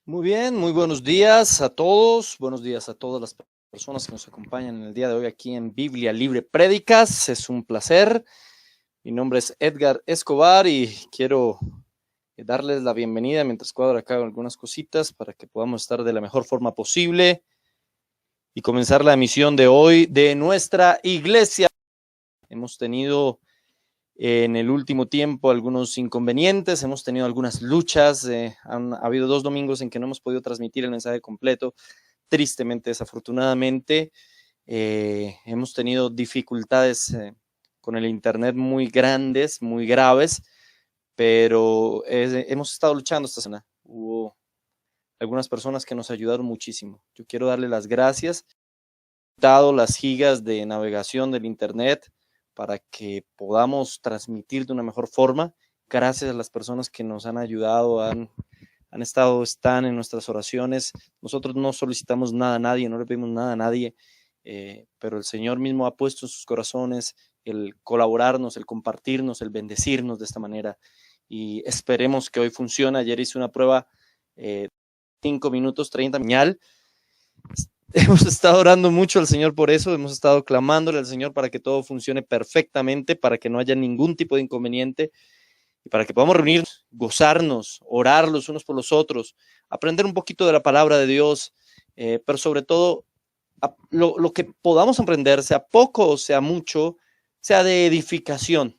Muy bien, muy buenos días a todos. Buenos días a todas las personas que nos acompañan en el día de hoy aquí en Biblia Libre Prédicas. Es un placer. Mi nombre es Edgar Escobar y quiero darles la bienvenida mientras cuadro acá algunas cositas para que podamos estar de la mejor forma posible y comenzar la emisión de hoy de nuestra iglesia. Hemos tenido en el último tiempo algunos inconvenientes, hemos tenido algunas luchas, han habido 2 domingos en que no hemos podido transmitir el mensaje completo, tristemente, desafortunadamente, hemos tenido dificultades con el internet muy grandes, muy graves, pero hemos estado luchando esta semana. Hubo algunas personas que nos ayudaron muchísimo. Yo quiero darle las gracias. He dado las gigas de navegación del internet para que podamos transmitir de una mejor forma. Gracias a las personas que nos han ayudado, están en nuestras oraciones. Nosotros no solicitamos nada a nadie, no le pedimos nada a nadie, pero el Señor mismo ha puesto en sus corazones el colaborarnos, el compartirnos, el bendecirnos de esta manera. Y esperemos que hoy funcione. Ayer hice una prueba, 5 minutos, 30 señal. Hemos estado orando mucho al Señor por eso, hemos estado clamándole al Señor para que todo funcione perfectamente, para que no haya ningún tipo de inconveniente y para que podamos reunirnos, gozarnos, orar los unos por los otros, aprender un poquito de la palabra de Dios, pero sobre todo lo que podamos aprender, sea poco o sea mucho, sea de edificación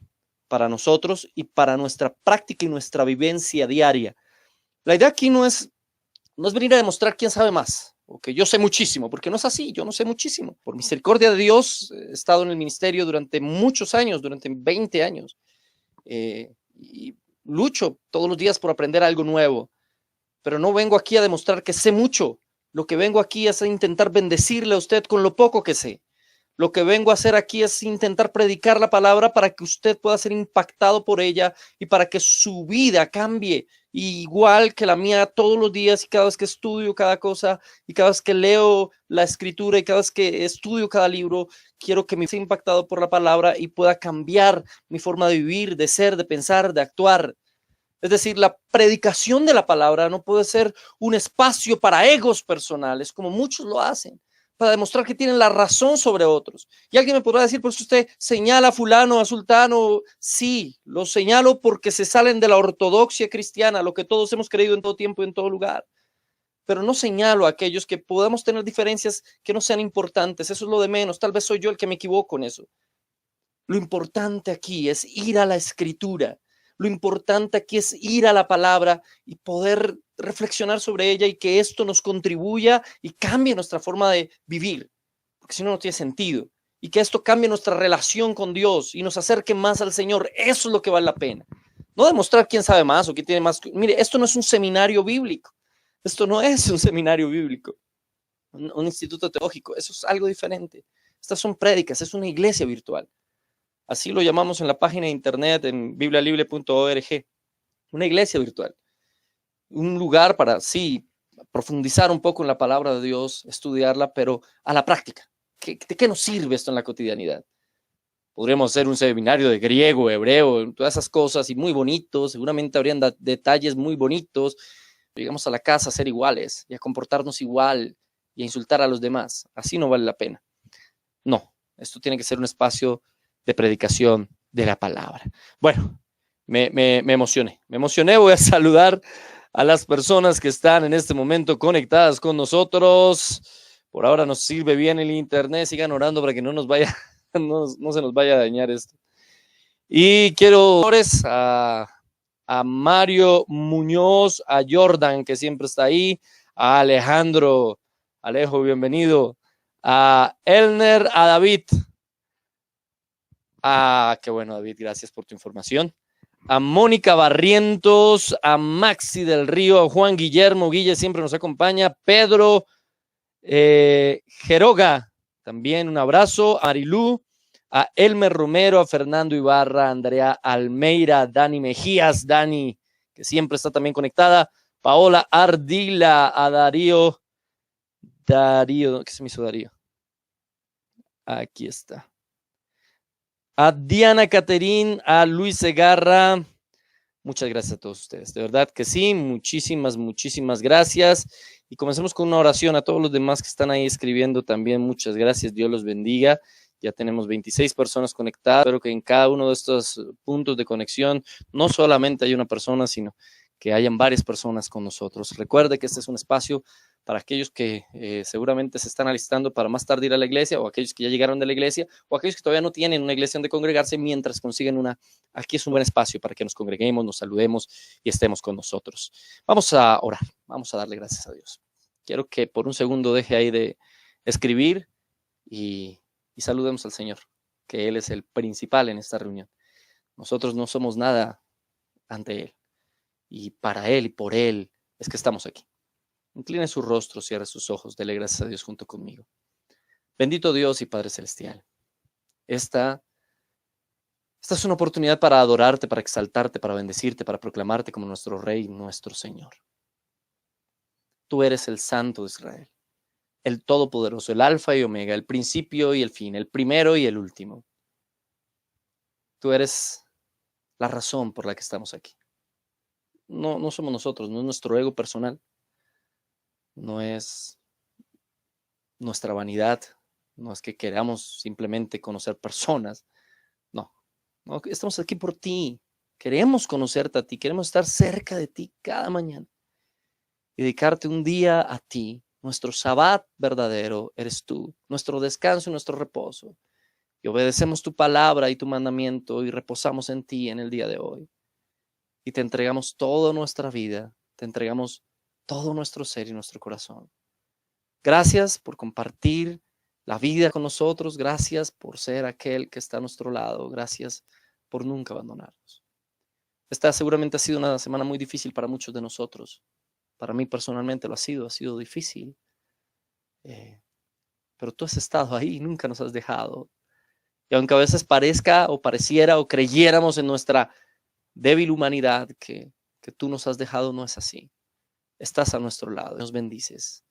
para nosotros y para nuestra práctica y nuestra vivencia diaria. La idea aquí no es venir a demostrar quién sabe más, o que yo sé muchísimo, porque no es así, yo no sé muchísimo. Por misericordia de Dios, he estado en el ministerio durante muchos años, durante 20 años, y lucho todos los días por aprender algo nuevo, pero no vengo aquí a demostrar que sé mucho. Lo que vengo aquí es a intentar bendecirle a usted con lo poco que sé. Lo que vengo a hacer aquí es intentar predicar la palabra para que usted pueda ser impactado por ella y para que su vida cambie igual que la mía todos los días y cada vez que estudio cada cosa y cada vez que leo la escritura y cada vez que estudio cada libro, quiero que me sea impactado por la palabra y pueda cambiar mi forma de vivir, de ser, de pensar, de actuar. Es decir, la predicación de la palabra no puede ser un espacio para egos personales, como muchos lo hacen, para demostrar que tienen la razón sobre otros. Y alguien me podrá decir, pues usted señala a fulano, a sultano. Sí, lo señalo porque se salen de la ortodoxia cristiana, lo que todos hemos creído en todo tiempo y en todo lugar. Pero no señalo a aquellos que podamos tener diferencias que no sean importantes. Eso es lo de menos. Tal vez soy yo el que me equivoco en eso. Lo importante aquí es ir a la escritura. Lo importante aquí es ir a la palabra y poder reflexionar sobre ella y que esto nos contribuya y cambie nuestra forma de vivir, porque si no, no tiene sentido. Y que esto cambie nuestra relación con Dios y nos acerque más al Señor. Eso es lo que vale la pena. No demostrar quién sabe más o quién tiene más. Mire, esto no es un seminario bíblico. Esto no es un seminario bíblico, un instituto teológico. Eso es algo diferente. Estas son prédicas, es una iglesia virtual. Así lo llamamos en la página de internet en biblialibre.org, una iglesia virtual, un lugar para, sí, profundizar un poco en la palabra de Dios, estudiarla, pero a la práctica. ¿De qué nos sirve esto en la cotidianidad? Podríamos hacer un seminario de griego, hebreo, todas esas cosas, y muy bonitos, seguramente habrían detalles muy bonitos. Llegamos a la casa a ser iguales y a comportarnos igual y a insultar a los demás. Así no vale la pena. No, esto tiene que ser un espacio de predicación de la palabra. Bueno, me emocioné, voy a saludar a las personas que están en este momento conectadas con nosotros. Por ahora nos sirve bien el internet, sigan orando para que no nos vaya, no se nos vaya a dañar esto. Y quiero a Mario Muñoz, a Jordan, que siempre está ahí, a Alejandro, Alejo, bienvenido, a Elner, a David. Qué bueno, David, gracias por tu información. A Mónica Barrientos, a Maxi del Río, a Juan Guillermo, Guille siempre nos acompaña, Pedro Geroga, también un abrazo, a Marilú, a Elmer Romero, a Fernando Ibarra, a Andrea Almeida, Dani Mejías, Dani, que siempre está también conectada, Paola Ardila, a Darío, ¿qué se me hizo Darío? Aquí está. A Diana Caterín, a Luis Segarra, Muchas gracias a todos ustedes. De verdad que sí, muchísimas gracias. Y comencemos con una oración a todos los demás que están ahí escribiendo también. Muchas gracias. Dios los bendiga. Ya tenemos 26 personas conectadas. Espero que en cada uno de estos puntos de conexión no solamente hay una persona, sino que hayan varias personas con nosotros. Recuerde que este es un espacio para aquellos que seguramente se están alistando para más tarde ir a la iglesia, o aquellos que ya llegaron de la iglesia, o aquellos que todavía no tienen una iglesia donde congregarse mientras consiguen una. Aquí es un buen espacio para que nos congreguemos, nos saludemos y estemos con nosotros. Vamos a orar, vamos a darle gracias a Dios. Quiero que por un segundo deje ahí de escribir y saludemos al Señor, que Él es el principal en esta reunión. Nosotros no somos nada ante Él, y para Él y por Él es que estamos aquí. Incline su rostro, cierre sus ojos, dele gracias a Dios junto conmigo. Bendito Dios y Padre Celestial, esta es una oportunidad para adorarte, para exaltarte, para bendecirte, para proclamarte como nuestro Rey, nuestro Señor. Tú eres el Santo de Israel, el Todopoderoso, el Alfa y Omega, el principio y el fin, el primero y el último. Tú eres la razón por la que estamos aquí. No somos nosotros, no es nuestro ego personal, no es nuestra vanidad, no es que queramos simplemente conocer personas, no, estamos aquí por ti, queremos conocerte a ti, queremos estar cerca de ti cada mañana y dedicarte un día a ti. Nuestro Sabbat verdadero eres tú, nuestro descanso y nuestro reposo, y obedecemos tu palabra y tu mandamiento y reposamos en ti en el día de hoy. Y te entregamos toda nuestra vida, te entregamos todo nuestro ser y nuestro corazón. Gracias por compartir la vida con nosotros, gracias por ser aquel que está a nuestro lado, gracias por nunca abandonarnos. Esta seguramente ha sido una semana muy difícil para muchos de nosotros. Para mí personalmente lo ha sido difícil. Pero tú has estado ahí, nunca nos has dejado. Y aunque a veces parezca o pareciera o creyéramos en nuestra débil humanidad que tú nos has dejado, no es así. Estás a nuestro lado, nos bendices.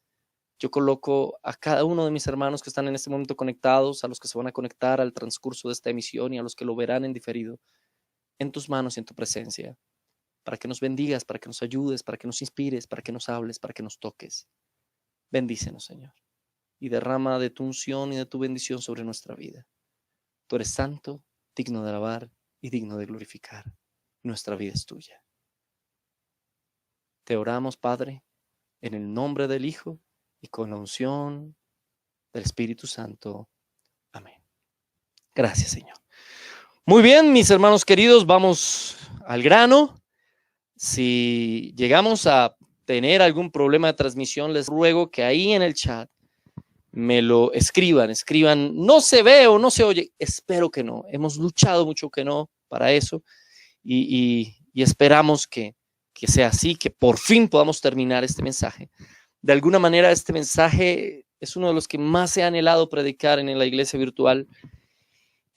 Yo coloco a cada uno de mis hermanos que están en este momento conectados, a los que se van a conectar al transcurso de esta emisión y a los que lo verán en diferido, en tus manos y en tu presencia, para que nos bendigas, para que nos ayudes, para que nos inspires, para que nos hables, para que nos toques. Bendícenos, Señor, y derrama de tu unción y de tu bendición sobre nuestra vida. Tú eres santo, digno de alabar y digno de glorificar. Nuestra vida es tuya. Te oramos, Padre, en el nombre del Hijo y con la unción del Espíritu Santo. Amén. Gracias, Señor. Muy bien, mis hermanos queridos, vamos al grano. Si llegamos a tener algún problema de transmisión, les ruego que ahí en el chat me lo escriban, no se ve o no se oye. Espero que no. Hemos luchado mucho que no para eso y esperamos que sea así, que por fin podamos terminar este mensaje. De alguna manera, este mensaje es uno de los que más he anhelado predicar en la iglesia virtual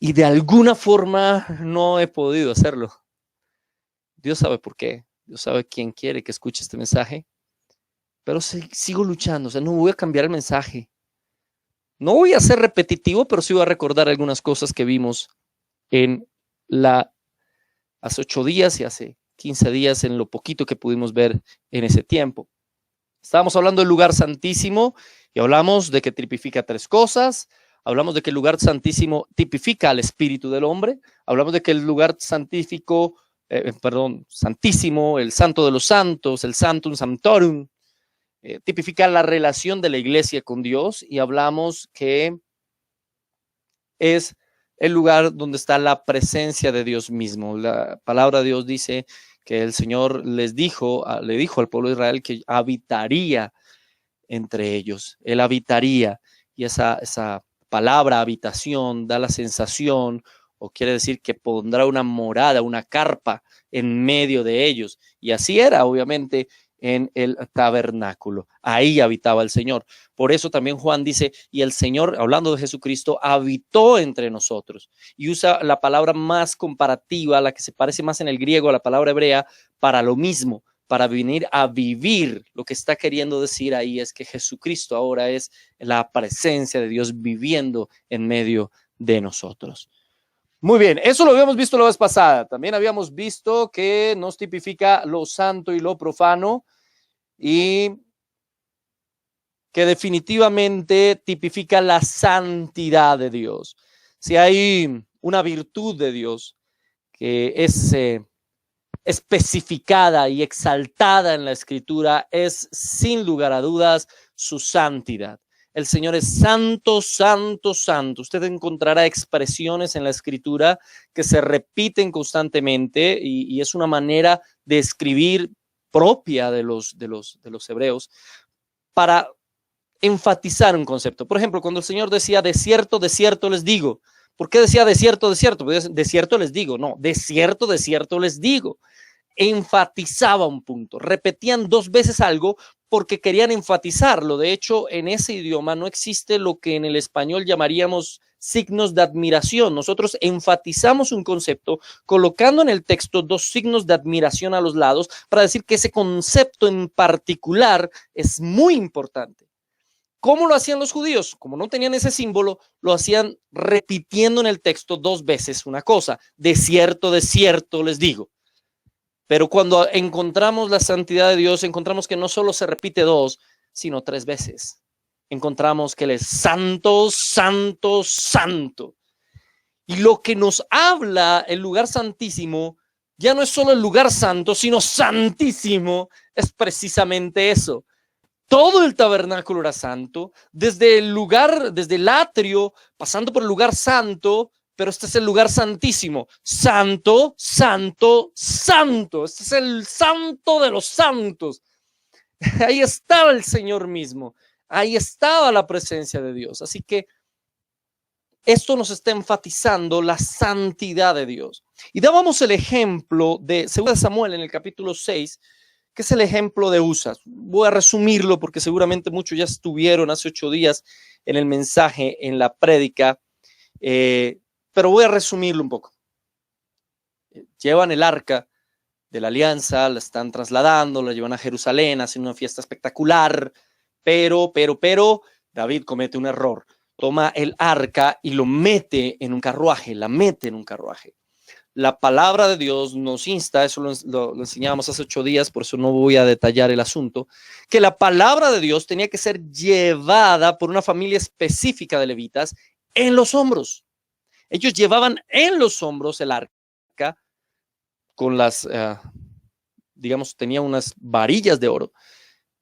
y de alguna forma no he podido hacerlo. Dios sabe por qué, Dios sabe quién quiere que escuche este mensaje, pero sigo luchando, o sea, no voy a cambiar el mensaje. No voy a ser repetitivo, pero sí voy a recordar algunas cosas que vimos hace 8 días y hace 15 días, en lo poquito que pudimos ver en ese tiempo. Estábamos hablando del lugar santísimo y hablamos de que tipifica 3 cosas. Hablamos de que el lugar santísimo tipifica al espíritu del hombre. Hablamos de que el lugar santísimo, el santo de los santos, el santum sanctorum, tipifica la relación de la iglesia con Dios, y hablamos que es el lugar donde está la presencia de Dios mismo. La palabra de Dios dice que el Señor le dijo al pueblo de Israel que habitaría entre ellos. Él habitaría, y esa palabra habitación da la sensación, o quiere decir que pondrá una morada, una carpa en medio de ellos. Y así era, obviamente, en el tabernáculo. Ahí habitaba el Señor. Por eso también Juan dice, y el Señor, hablando de Jesucristo, habitó entre nosotros. Y usa la palabra más comparativa, la que se parece más en el griego a la palabra hebrea, para lo mismo, para venir a vivir. Lo que está queriendo decir ahí es que Jesucristo ahora es la presencia de Dios viviendo en medio de nosotros. Muy bien, eso lo habíamos visto la vez pasada. También habíamos visto que nos tipifica lo santo y lo profano y que definitivamente tipifica la santidad de Dios. Si hay una virtud de Dios que es especificada y exaltada en la Escritura, es sin lugar a dudas su santidad. El Señor es santo, santo, santo. Usted encontrará expresiones en la Escritura que se repiten constantemente y es una manera de escribir propia de los hebreos para enfatizar un concepto. Por ejemplo, cuando el Señor decía, de cierto les digo. ¿Por qué decía de cierto? Pues de cierto les digo. No, de cierto les digo. Enfatizaba un punto. Repetían 2 veces algo porque querían enfatizarlo. De hecho, en ese idioma no existe lo que en el español llamaríamos signos de admiración. Nosotros enfatizamos un concepto colocando en el texto 2 signos de admiración a los lados para decir que ese concepto en particular es muy importante. ¿Cómo lo hacían los judíos? Como no tenían ese símbolo, lo hacían repitiendo en el texto 2 veces una cosa. De cierto les digo. Pero cuando encontramos la santidad de Dios, encontramos que no solo se repite 2, sino 3 veces. Encontramos que Él es santo, santo, santo. Y lo que nos habla el lugar santísimo, ya no es solo el lugar santo, sino santísimo, es precisamente eso. Todo el tabernáculo era santo, desde el lugar, desde el atrio, pasando por el lugar santo, pero este es el lugar santísimo. Santo, santo, santo. Este es el santo de los santos. Ahí estaba el Señor mismo. Ahí estaba la presencia de Dios. Así que esto nos está enfatizando la santidad de Dios. Y dábamos el ejemplo de 2 Samuel en el capítulo 6, que es el ejemplo de Usa. Voy a resumirlo porque seguramente muchos ya estuvieron hace 8 días en el mensaje, en la prédica, pero voy a resumirlo un poco. Llevan el arca de la alianza, la están trasladando, la llevan a Jerusalén, hacen una fiesta espectacular, pero David comete un error. Toma el arca y lo mete en un carruaje, la mete en un carruaje. La palabra de Dios nos insta, eso lo enseñábamos hace 8 días, por eso no voy a detallar el asunto, que la palabra de Dios tenía que ser llevada por una familia específica de levitas en los hombros. Ellos llevaban en los hombros el arca con las, digamos, tenía unas varillas de oro,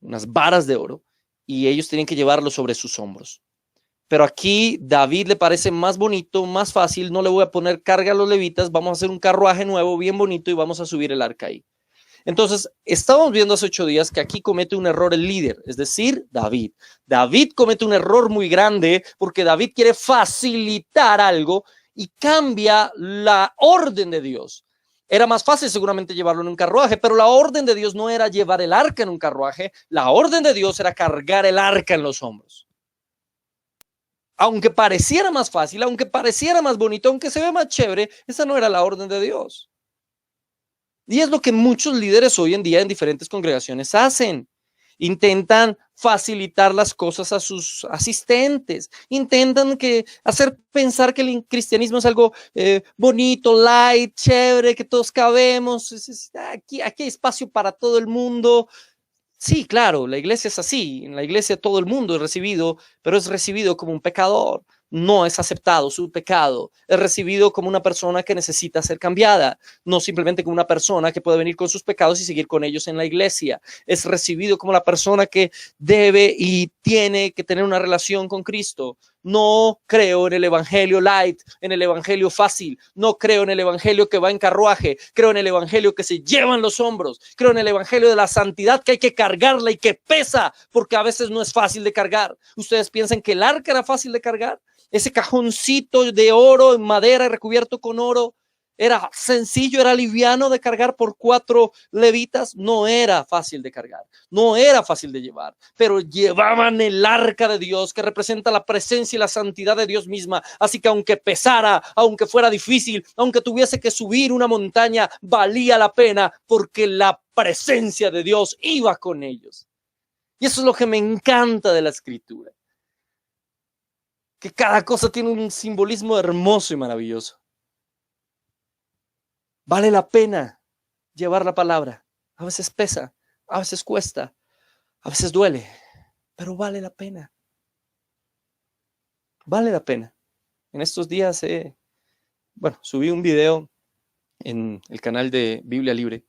unas varas de oro, y ellos tenían que llevarlo sobre sus hombros. Pero aquí David le parece más bonito, más fácil, no le voy a poner carga a los levitas, vamos a hacer un carruaje nuevo, bien bonito, y vamos a subir el arca ahí. Entonces, estábamos viendo hace 8 días que aquí comete un error el líder, es decir, David. David comete un error muy grande porque David quiere facilitar algo y cambia la orden de Dios. Era más fácil seguramente llevarlo en un carruaje, pero la orden de Dios no era llevar el arca en un carruaje, la orden de Dios era cargar el arca en los hombros. Aunque pareciera más fácil, aunque pareciera más bonito, aunque se ve más chévere, esa no era la orden de Dios. Y es lo que muchos líderes hoy en día en diferentes congregaciones hacen. Intentan facilitar las cosas a sus asistentes. Intentan hacer pensar que el cristianismo es algo bonito, light, chévere, que todos cabemos. Aquí hay espacio para todo el mundo. Sí, claro, la iglesia es así. En la iglesia todo el mundo es recibido, pero es recibido como un pecador. No es aceptado su pecado. Es recibido como una persona que necesita ser cambiada, no simplemente como una persona que puede venir con sus pecados y seguir con ellos en la iglesia. Es recibido como la persona que debe y tiene que tener una relación con Cristo. No creo en el evangelio light, en el evangelio fácil. No creo en el evangelio que va en carruaje. Creo en el evangelio que se lleva en los hombros. Creo en el evangelio de la santidad, que hay que cargarla y que pesa, porque a veces no es fácil de cargar. ¿Ustedes piensan que el arca era fácil de cargar? Ese cajoncito de oro en madera recubierto con oro, ¿era sencillo, era liviano de cargar por 4 levitas? No era fácil de cargar, no era fácil de llevar, pero llevaban el arca de Dios, que representa la presencia y la santidad de Dios misma. Así que aunque pesara, aunque fuera difícil, aunque tuviese que subir una montaña, valía la pena, porque la presencia de Dios iba con ellos. Y eso es lo que me encanta de la Escritura, que cada cosa tiene un simbolismo hermoso y maravilloso. Vale la pena llevar la palabra. A veces pesa, a veces cuesta, a veces duele, pero vale la pena. Vale la pena. En estos días, subí un video en el canal de Biblia Libre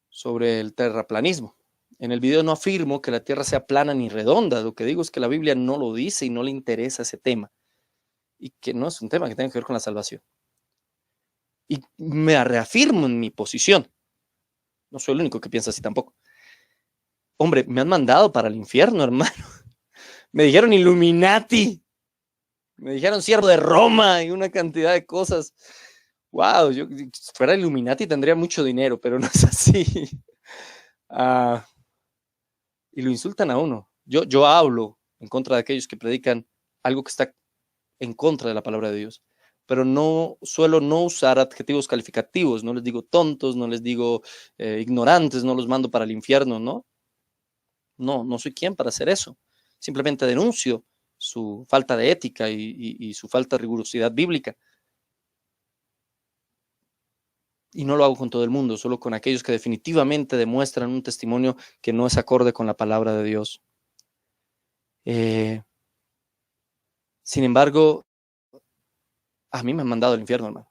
sobre el terraplanismo. En el video no afirmo que la tierra sea plana ni redonda. Lo que digo es que la Biblia no lo dice y no le interesa ese tema. Y que no es un tema que tenga que ver con la salvación. Y me reafirmo en mi posición. No soy el único que piensa así tampoco. Hombre, me han mandado para el infierno, hermano. Me dijeron Illuminati. Me dijeron siervo de Roma y una cantidad de cosas. Wow, yo si fuera Illuminati tendría mucho dinero, pero no es así. Y lo insultan a uno. Yo hablo en contra de aquellos que predican algo que está en contra de la palabra de Dios, pero no suelo no usar adjetivos calificativos. No les digo tontos, no les digo ignorantes, no los mando para el infierno, ¿no? No soy quien para hacer eso. Simplemente denuncio su falta de ética y su falta de rigurosidad bíblica. Y no lo hago con todo el mundo, solo con aquellos que definitivamente demuestran un testimonio que no es acorde con la palabra de Dios. Sin embargo, a mí me han mandado al infierno, hermano.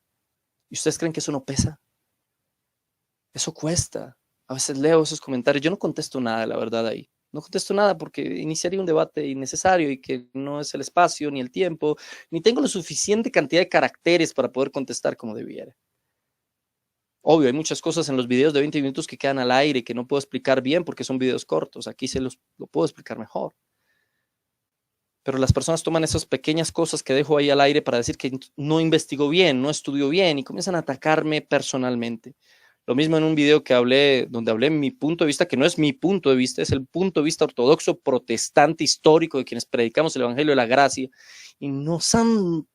¿Y ustedes creen que eso no pesa? Eso cuesta. A veces leo esos comentarios. Yo no contesto nada, la verdad, ahí. No contesto nada porque iniciaría un debate innecesario y que no es el espacio ni el tiempo, ni tengo la suficiente cantidad de caracteres para poder contestar como debiera. Obvio, hay muchas cosas en los videos de 20 minutos que quedan al aire y que no puedo explicar bien porque son videos cortos. Aquí lo puedo explicar mejor. Pero las personas toman esas pequeñas cosas que dejo ahí al aire para decir que no investigó bien, no estudió bien y comienzan a atacarme personalmente. Lo mismo en un video que donde hablé mi punto de vista, que no es mi punto de vista, es el punto de vista ortodoxo, protestante, histórico de quienes predicamos el Evangelio de la Gracia. Y nos han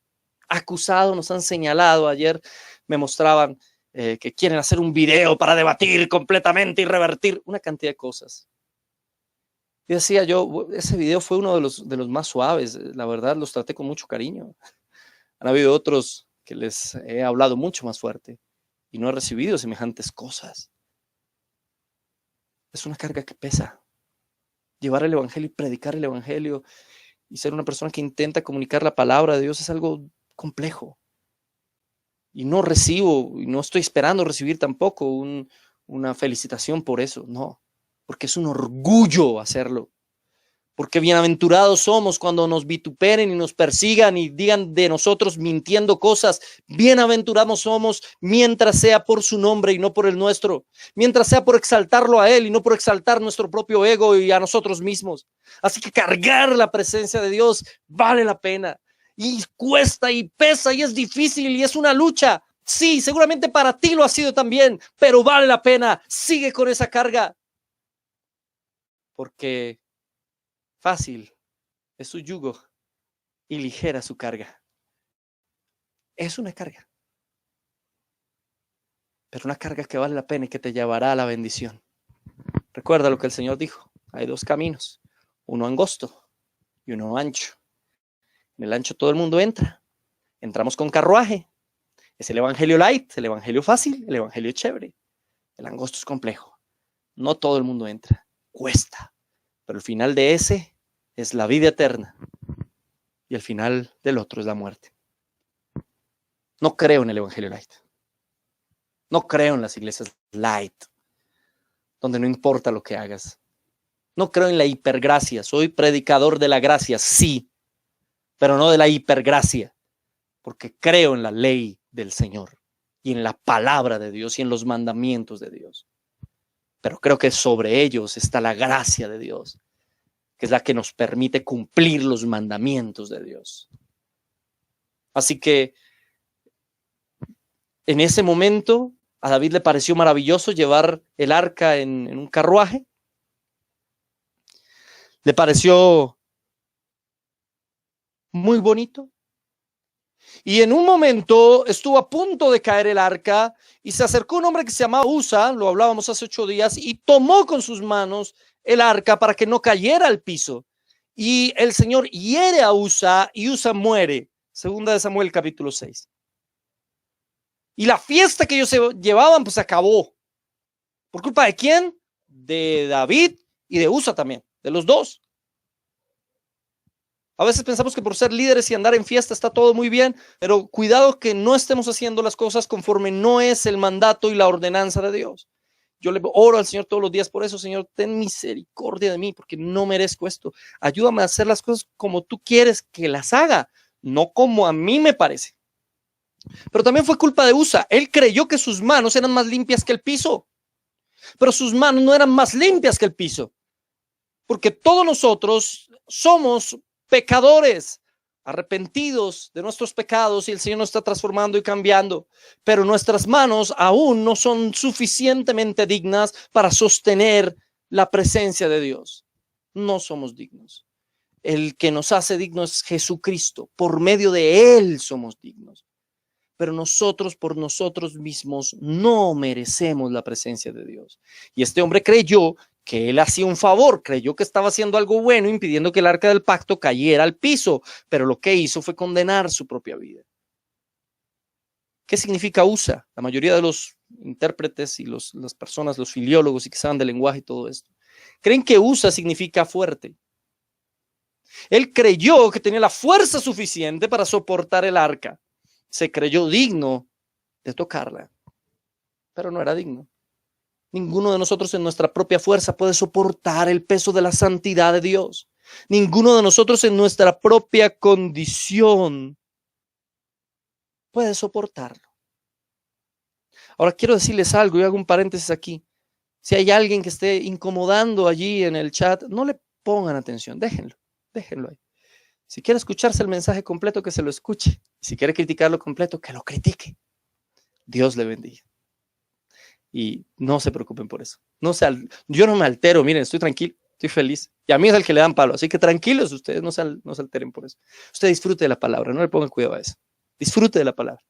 acusado, nos han señalado. Ayer me mostraban que quieren hacer un video para debatir completamente y revertir una cantidad de cosas. Y decía yo, ese video fue uno de los más suaves, la verdad los traté con mucho cariño. Han habido otros que les he hablado mucho más fuerte y no he recibido semejantes cosas. Es una carga que pesa. Llevar el Evangelio y predicar el Evangelio y ser una persona que intenta comunicar la palabra de Dios es algo complejo. Y no recibo, y no estoy esperando recibir tampoco una felicitación por eso, no, porque es un orgullo hacerlo. Porque bienaventurados somos cuando nos vituperen y nos persigan y digan de nosotros mintiendo cosas. Bienaventurados somos mientras sea por su nombre y no por el nuestro. Mientras sea por exaltarlo a él y no por exaltar nuestro propio ego y a nosotros mismos. Así que cargar la presencia de Dios vale la pena. Y cuesta y pesa y es difícil y es una lucha. Sí, seguramente para ti lo ha sido también, pero vale la pena. Sigue con esa carga. Porque fácil es su yugo y ligera su carga. Es una carga, pero una carga que vale la pena y que te llevará a la bendición. Recuerda lo que el Señor dijo. Hay dos caminos, uno angosto y uno ancho. En el ancho todo el mundo entra. Entramos con carruaje. Es el evangelio light, el evangelio fácil, el evangelio chévere. El angosto es complejo. No todo el mundo entra. Cuesta. Pero el final de ese es la vida eterna. Y el final del otro es la muerte. No creo en el evangelio light. No creo en las iglesias light, donde no importa lo que hagas. No creo en la hipergracia. Soy predicador de la gracia, sí, pero no de la hipergracia, porque creo en la ley del Señor y en la palabra de Dios y en los mandamientos de Dios. Pero creo que sobre ellos está la gracia de Dios, que es la que nos permite cumplir los mandamientos de Dios. Así que en ese momento a David le pareció maravilloso llevar el arca en un carruaje. Le pareció muy bonito. Y en un momento estuvo a punto de caer el arca y se acercó un hombre que se llamaba Usa, lo hablábamos hace 8 días, y tomó con sus manos el arca para que no cayera al piso. Y el Señor hiere a Usa y Usa muere. Segunda de Samuel capítulo 6. Y la fiesta que ellos se llevaban, pues se acabó. ¿Por culpa de quién? De David y de Usa también, de los dos. A veces pensamos que por ser líderes y andar en fiesta está todo muy bien, pero cuidado que no estemos haciendo las cosas conforme no es el mandato y la ordenanza de Dios. Yo le oro al Señor todos los días por eso. Señor, ten misericordia de mí porque no merezco esto. Ayúdame a hacer las cosas como tú quieres que las haga, no como a mí me parece. Pero también fue culpa de Usa. Él creyó que sus manos eran más limpias que el piso, pero sus manos no eran más limpias que el piso, porque todos nosotros somos pecadores, arrepentidos de nuestros pecados, y el Señor nos está transformando y cambiando, pero nuestras manos aún no son suficientemente dignas para sostener la presencia de Dios. No somos dignos. El que nos hace dignos es Jesucristo. Por medio de Él somos dignos. Pero nosotros por nosotros mismos no merecemos la presencia de Dios. Y este hombre creyó que él hacía un favor, creyó que estaba haciendo algo bueno, impidiendo que el arca del pacto cayera al piso, pero lo que hizo fue condenar su propia vida. ¿Qué significa Usa? La mayoría de los intérpretes y las personas, los filiólogos y que saben de lenguaje y todo esto, creen que Usa significa fuerte. Él creyó que tenía la fuerza suficiente para soportar el arca. Se creyó digno de tocarla, pero no era digno. Ninguno de nosotros en nuestra propia fuerza puede soportar el peso de la santidad de Dios. Ninguno de nosotros en nuestra propia condición puede soportarlo. Ahora quiero decirles algo, y hago un paréntesis aquí. Si hay alguien que esté incomodando allí en el chat, no le pongan atención, déjenlo ahí. Si quiere escucharse el mensaje completo, que se lo escuche. Si quiere criticarlo completo, que lo critique. Dios le bendiga. Y no se preocupen por eso. Yo no me altero, miren, estoy tranquilo, estoy feliz. Y a mí es el que le dan palo, así que tranquilos ustedes, no se alteren por eso. Usted disfrute de la palabra, no le pongan cuidado a eso. Disfrute de la palabra.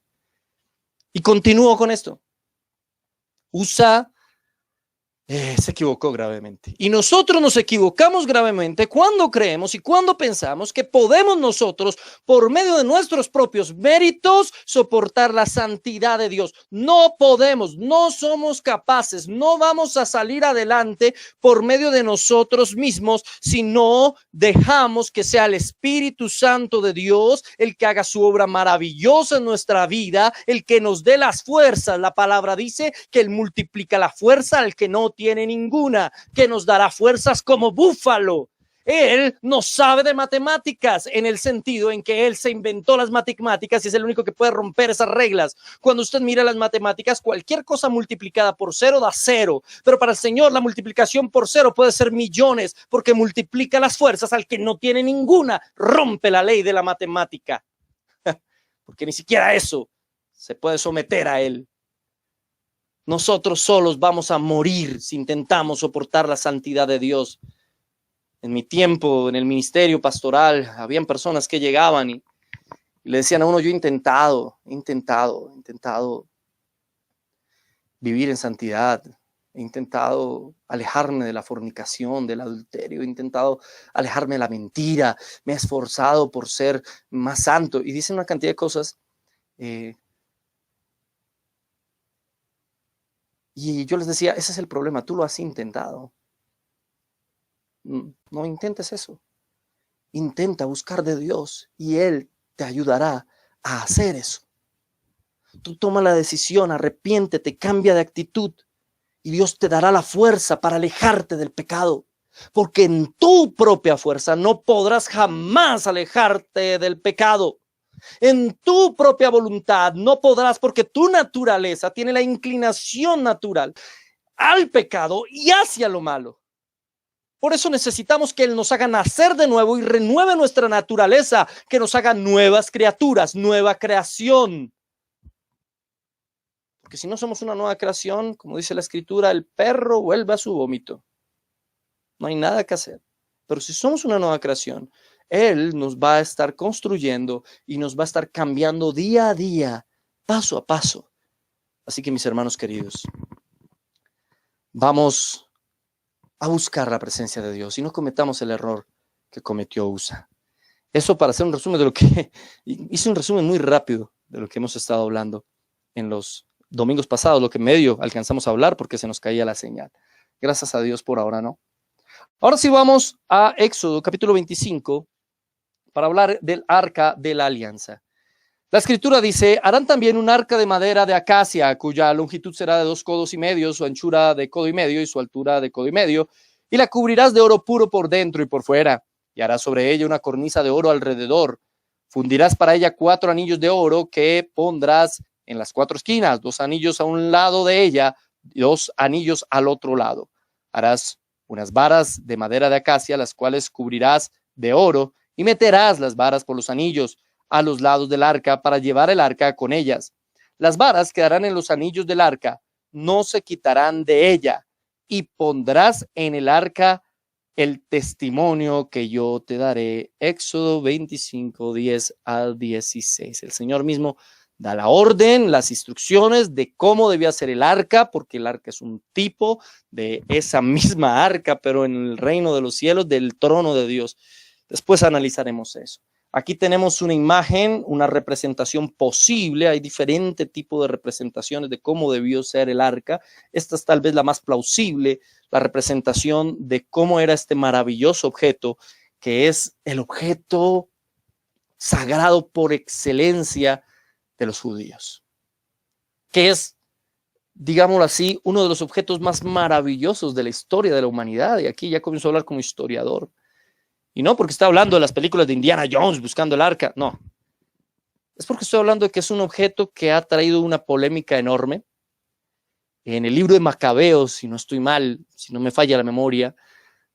Y continúo con esto. Usa se equivocó gravemente. Y nosotros nos equivocamos gravemente cuando creemos y cuando pensamos que podemos nosotros, por medio de nuestros propios méritos, soportar la santidad de Dios. No podemos, no somos capaces, no vamos a salir adelante por medio de nosotros mismos si no dejamos que sea el Espíritu Santo de Dios el que haga su obra maravillosa en nuestra vida, el que nos dé las fuerzas. La palabra dice que Él multiplica la fuerza al que no tiene ninguna, que nos dará fuerzas como búfalo. Él no sabe de matemáticas en el sentido en que él se inventó las matemáticas y es el único que puede romper esas reglas. Cuando usted mira las matemáticas, cualquier cosa multiplicada por cero da cero, pero para el Señor la multiplicación por cero puede ser millones, porque multiplica las fuerzas al que no tiene ninguna, rompe la ley de la matemática, porque ni siquiera eso se puede someter a él. Nosotros solos vamos a morir si intentamos soportar la santidad de Dios. En mi tiempo, en el ministerio pastoral, habían personas que llegaban y le decían a uno, yo he intentado vivir en santidad, he intentado alejarme de la fornicación, del adulterio, he intentado alejarme de la mentira, me he esforzado por ser más santo. Y dicen una cantidad de cosas. Y yo les decía, ese es el problema, tú lo has intentado. No intentes eso. Intenta buscar de Dios y Él te ayudará a hacer eso. Tú toma la decisión, arrepiéntete, cambia de actitud y Dios te dará la fuerza para alejarte del pecado. Porque en tu propia fuerza no podrás jamás alejarte del pecado. En tu propia voluntad no podrás, porque tu naturaleza tiene la inclinación natural al pecado y hacia lo malo. Por eso necesitamos que Él nos haga nacer de nuevo y renueve nuestra naturaleza, que nos haga nuevas criaturas, nueva creación. Porque si no somos una nueva creación, como dice la Escritura, el perro vuelve a su vómito. No hay nada que hacer. Pero si somos una nueva creación, Él nos va a estar construyendo y nos va a estar cambiando día a día, paso a paso. Así que mis hermanos queridos, vamos a buscar la presencia de Dios y no cometamos el error que cometió Usa. Eso para hacer un resumen de lo que hice, un resumen muy rápido de lo que hemos estado hablando. en los domingos pasados, lo que medio alcanzamos a hablar porque se nos caía la señal. Gracias a Dios por ahora, ¿no? Ahora sí vamos a Éxodo capítulo 25 para hablar del arca de la alianza. La escritura dice, harán también un arca de madera de acacia, cuya longitud será de 2 codos y medio, su anchura de codo y medio y su altura de codo y medio, y la cubrirás de oro puro por dentro y por fuera, y harás sobre ella una cornisa de oro alrededor. Fundirás para ella 4 anillos de oro que pondrás en las 4 esquinas, 2 anillos a un lado de ella, 2 anillos al otro lado. Harás unas varas de madera de acacia, las cuales cubrirás de oro, y meterás las varas por los anillos a los lados del arca para llevar el arca con ellas. Las varas quedarán en los anillos del arca, no se quitarán de ella, y pondrás en el arca el testimonio que yo te daré. Éxodo 25, 10 al 16. El Señor mismo da la orden, las instrucciones de cómo debía ser el arca, porque el arca es un tipo de esa misma arca, pero en el reino de los cielos, del trono de Dios. Después analizaremos eso. Aquí tenemos una imagen, una representación posible. Hay diferentes tipos de representaciones de cómo debió ser el arca. Esta es tal vez la más plausible, la representación de cómo era este maravilloso objeto, que es el objeto sagrado por excelencia de los judíos, que es, digámoslo así, uno de los objetos más maravillosos de la historia de la humanidad. Y aquí ya comienzo a hablar como historiador. Y no porque está hablando de las películas de Indiana Jones buscando el arca, no. Es porque estoy hablando de que es un objeto que ha traído una polémica enorme. En el libro de Macabeos, si no estoy mal, si no me falla la memoria,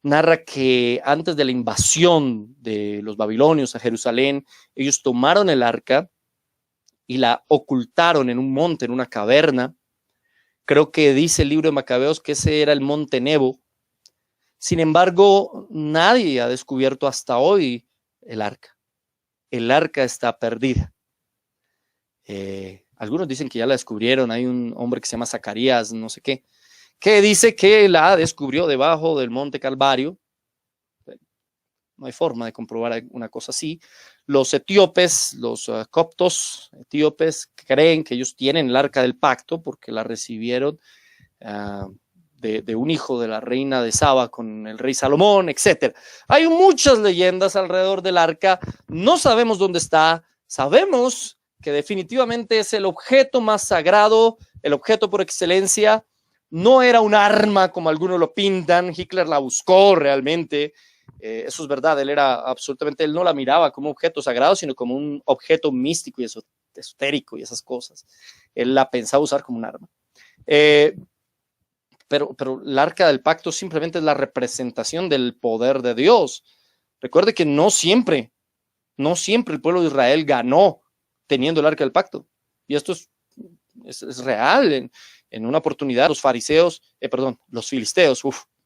narra que antes de la invasión de los babilonios a Jerusalén, ellos tomaron el arca y la ocultaron en un monte, en una caverna. Creo que dice el libro de Macabeos que ese era el monte Nebo. Sin embargo, nadie ha descubierto hasta hoy el arca. El arca está perdida. Algunos dicen que ya la descubrieron. Hay un hombre que se llama Zacarías, no sé qué, que dice que la descubrió debajo del monte Calvario. No hay forma de comprobar una cosa así. Los etíopes, los coptos etíopes, creen que ellos tienen el arca del pacto porque la recibieron de un hijo de la reina de Saba con el rey Salomón, etc. Hay muchas leyendas alrededor del arca. No sabemos dónde está. Sabemos que definitivamente es el objeto más sagrado, el objeto por excelencia. No era un arma como algunos lo pintan. Hitler la buscó realmente. Eso es verdad. Él no la miraba como objeto sagrado, sino como un objeto místico y esotérico y esas cosas. Él la pensaba usar como un arma. Pero el arca del pacto simplemente es la representación del poder de Dios. Recuerde que no siempre el pueblo de Israel ganó teniendo el arca del pacto. Y esto es real. En una oportunidad los filisteos,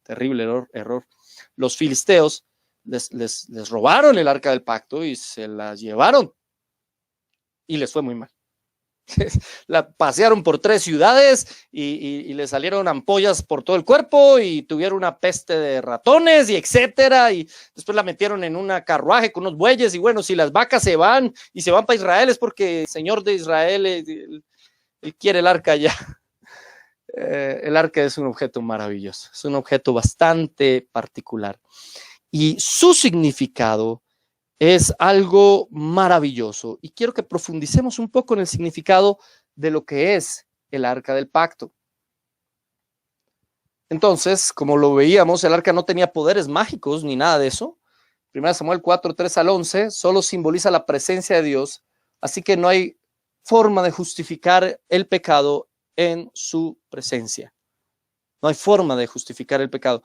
terrible error. Los filisteos les robaron el arca del pacto y se la llevaron. Y les fue muy mal. La pasearon por 3 ciudades y le salieron ampollas por todo el cuerpo y tuvieron una peste de ratones y etcétera, y después la metieron en una carruaje con unos bueyes. Y bueno, si las vacas se van para Israel es porque el Señor de Israel él quiere el arca ya. El arca es un objeto maravilloso, es un objeto bastante particular y su significado es algo maravilloso, y quiero que profundicemos un poco en el significado de lo que es el arca del pacto. Entonces, como lo veíamos, el arca no tenía poderes mágicos ni nada de eso. 1 Samuel 4, 3 al 11, solo simboliza la presencia de Dios, así que no hay forma de justificar el pecado en su presencia. No hay forma de justificar el pecado.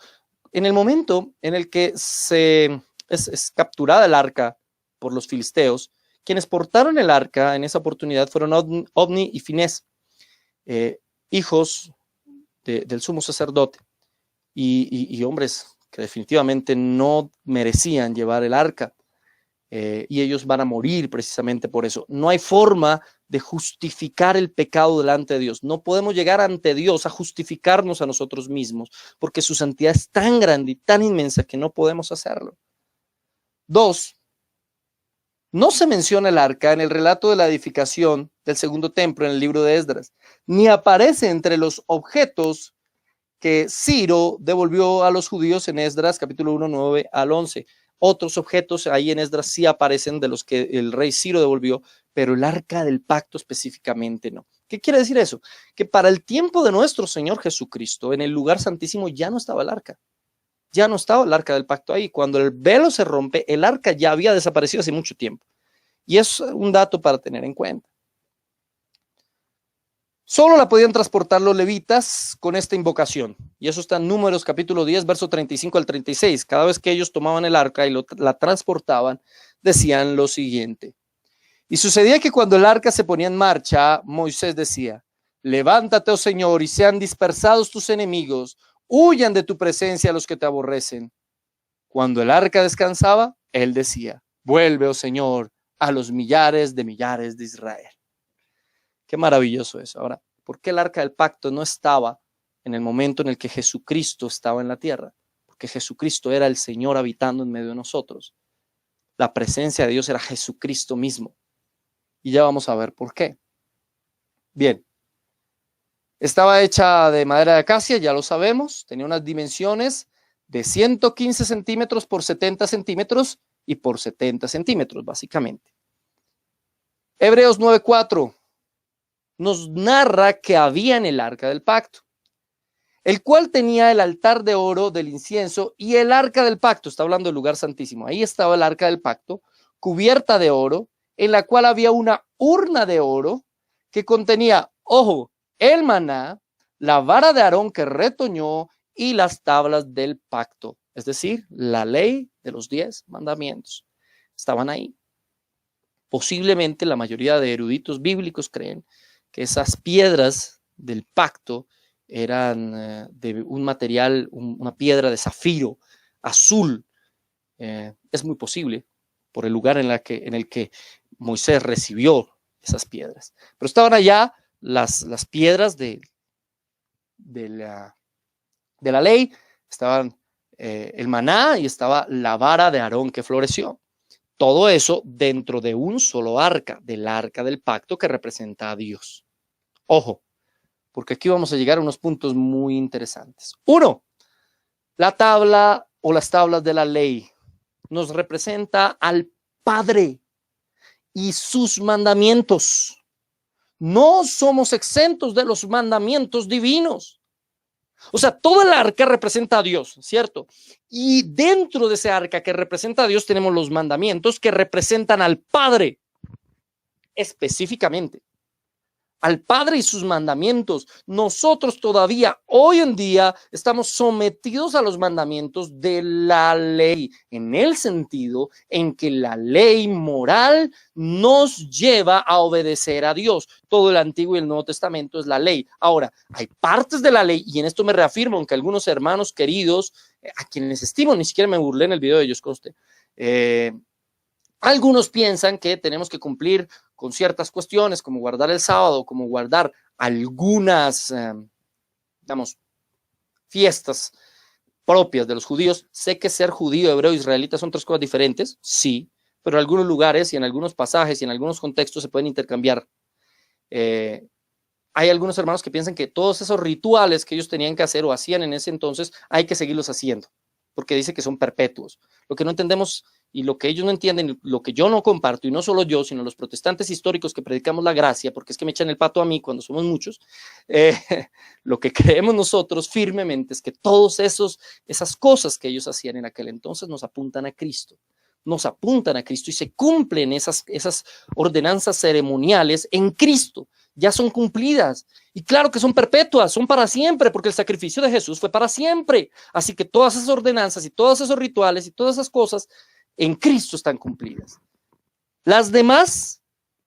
En el momento en el que es capturada el arca por los filisteos, quienes portaron el arca en esa oportunidad fueron Ofni y Finés, hijos del sumo sacerdote, y hombres que definitivamente no merecían llevar el arca, y ellos van a morir precisamente por eso. No hay forma de justificar el pecado delante de Dios. No podemos llegar ante Dios a justificarnos a nosotros mismos, porque su santidad es tan grande y tan inmensa que no podemos hacerlo. 2, No se menciona el arca en el relato de la edificación del segundo templo en el libro de Esdras, ni aparece entre los objetos que Ciro devolvió a los judíos en Esdras, capítulo 1, 9 al 11. Otros objetos ahí en Esdras sí aparecen de los que el rey Ciro devolvió, pero el arca del pacto específicamente no. ¿Qué quiere decir eso? Que para el tiempo de nuestro Señor Jesucristo, en el lugar santísimo ya no estaba el arca. Ya no estaba el arca del pacto ahí. Cuando el velo se rompe, el arca ya había desaparecido hace mucho tiempo. Y es un dato para tener en cuenta. Solo la podían transportar los levitas con esta invocación. Y eso está en Números capítulo 10, verso 35 al 36. Cada vez que ellos tomaban el arca y la transportaban, decían lo siguiente. Y sucedía que cuando el arca se ponía en marcha, Moisés decía, levántate, oh Señor, y sean dispersados tus enemigos, huyan de tu presencia los que te aborrecen. Cuando el arca descansaba, él decía, vuelve, oh Señor, a los millares de Israel. Qué maravilloso eso. Ahora, ¿por qué el arca del pacto no estaba en el momento en el que Jesucristo estaba en la tierra? Porque Jesucristo era el Señor habitando en medio de nosotros. La presencia de Dios era Jesucristo mismo. Y ya vamos a ver por qué. Bien. Estaba hecha de madera de acacia, ya lo sabemos. Tenía unas dimensiones de 115 centímetros por 70 centímetros y por 70 centímetros, básicamente. Hebreos 9:4 nos narra que había en el arca del pacto, el cual tenía el altar de oro del incienso y el arca del pacto, está hablando del lugar santísimo, ahí estaba el arca del pacto, cubierta de oro, en la cual había una urna de oro que contenía, ojo, el maná, la vara de Aarón que retoñó y las tablas del pacto, es decir, la ley de los 10 mandamientos, estaban ahí. Posiblemente la mayoría de eruditos bíblicos creen que esas piedras del pacto eran de un material, una piedra de zafiro azul. Es muy posible por el lugar en el que Moisés recibió esas piedras. Pero estaban allá las piedras de la ley, estaban el maná y estaba la vara de Aarón que floreció. Todo eso dentro de un solo arca, del arca del pacto que representa a Dios. Ojo, porque aquí vamos a llegar a unos puntos muy interesantes. Uno, la tabla o las tablas de la ley nos representa al Padre y sus mandamientos. No somos exentos de los mandamientos divinos. O sea, todo el arca representa a Dios, ¿cierto? Y dentro de ese arca que representa a Dios tenemos los mandamientos que representan al Padre, específicamente. Al Padre y sus mandamientos. Nosotros todavía hoy en día estamos sometidos a los mandamientos de la ley, en el sentido en que la ley moral nos lleva a obedecer a Dios. Todo el Antiguo y el Nuevo Testamento es la ley. Ahora, hay partes de la ley, y en esto me reafirmo, aunque algunos hermanos queridos, a quienes estimo, ni siquiera me burlé en el video de ellos, conste, algunos piensan que tenemos que cumplir con ciertas cuestiones, como guardar el sábado, como guardar algunas, digamos, fiestas propias de los judíos. Sé que ser judío, hebreo, israelita son tres cosas diferentes, sí, pero en algunos lugares y en algunos pasajes y en algunos contextos se pueden intercambiar. Hay algunos hermanos que piensan que todos esos rituales que ellos tenían que hacer o hacían en ese entonces hay que seguirlos haciendo, porque dice que son perpetuos. Lo que no entendemos y lo que ellos no entienden, lo que yo no comparto, y no solo yo, sino los protestantes históricos que predicamos la gracia, porque es que me echan el pato a mí cuando somos muchos, lo que creemos nosotros firmemente es que todas esas cosas que ellos hacían en aquel entonces nos apuntan a Cristo. Nos apuntan a Cristo y se cumplen esas ordenanzas ceremoniales en Cristo. Ya son cumplidas y claro que son perpetuas, son para siempre, porque el sacrificio de Jesús fue para siempre. Así que todas esas ordenanzas y todos esos rituales y todas esas cosas en Cristo están cumplidas. Las demás,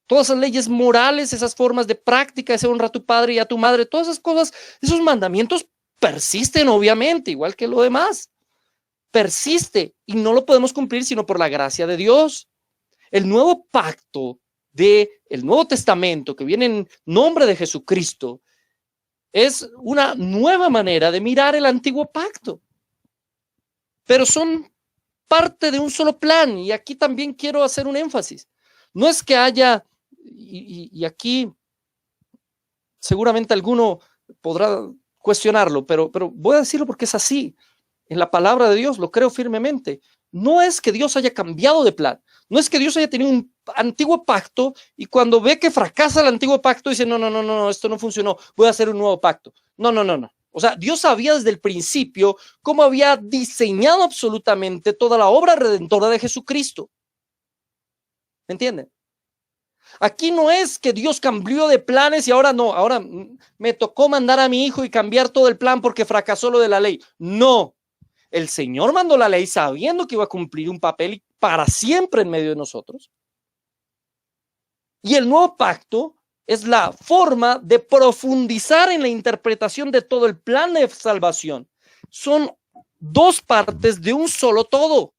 todas esas leyes morales, esas formas de práctica, ese honra a tu padre y a tu madre, todas esas cosas, esos mandamientos persisten obviamente, igual que lo demás. Persiste y no lo podemos cumplir sino por la gracia de Dios. El nuevo pacto del Nuevo Testamento que viene en nombre de Jesucristo es una nueva manera de mirar el antiguo pacto, pero son parte de un solo plan. Y aquí también quiero hacer un énfasis. No es que haya, y aquí seguramente alguno podrá cuestionarlo, pero voy a decirlo porque es así. En la palabra de Dios lo creo firmemente. No es que Dios haya cambiado de plan. No es que Dios haya tenido un antiguo pacto y cuando ve que fracasa el antiguo pacto dice, no, esto no funcionó, voy a hacer un nuevo pacto. No. O sea, Dios sabía desde el principio cómo había diseñado absolutamente toda la obra redentora de Jesucristo. ¿Me entienden? Aquí no es que Dios cambió de planes y ahora no, ahora me tocó mandar a mi hijo y cambiar todo el plan porque fracasó lo de la ley. No, el Señor mandó la ley sabiendo que iba a cumplir un papel para siempre en medio de nosotros. Y el nuevo pacto es la forma de profundizar en la interpretación de todo el plan de salvación. Son dos partes de un solo todo.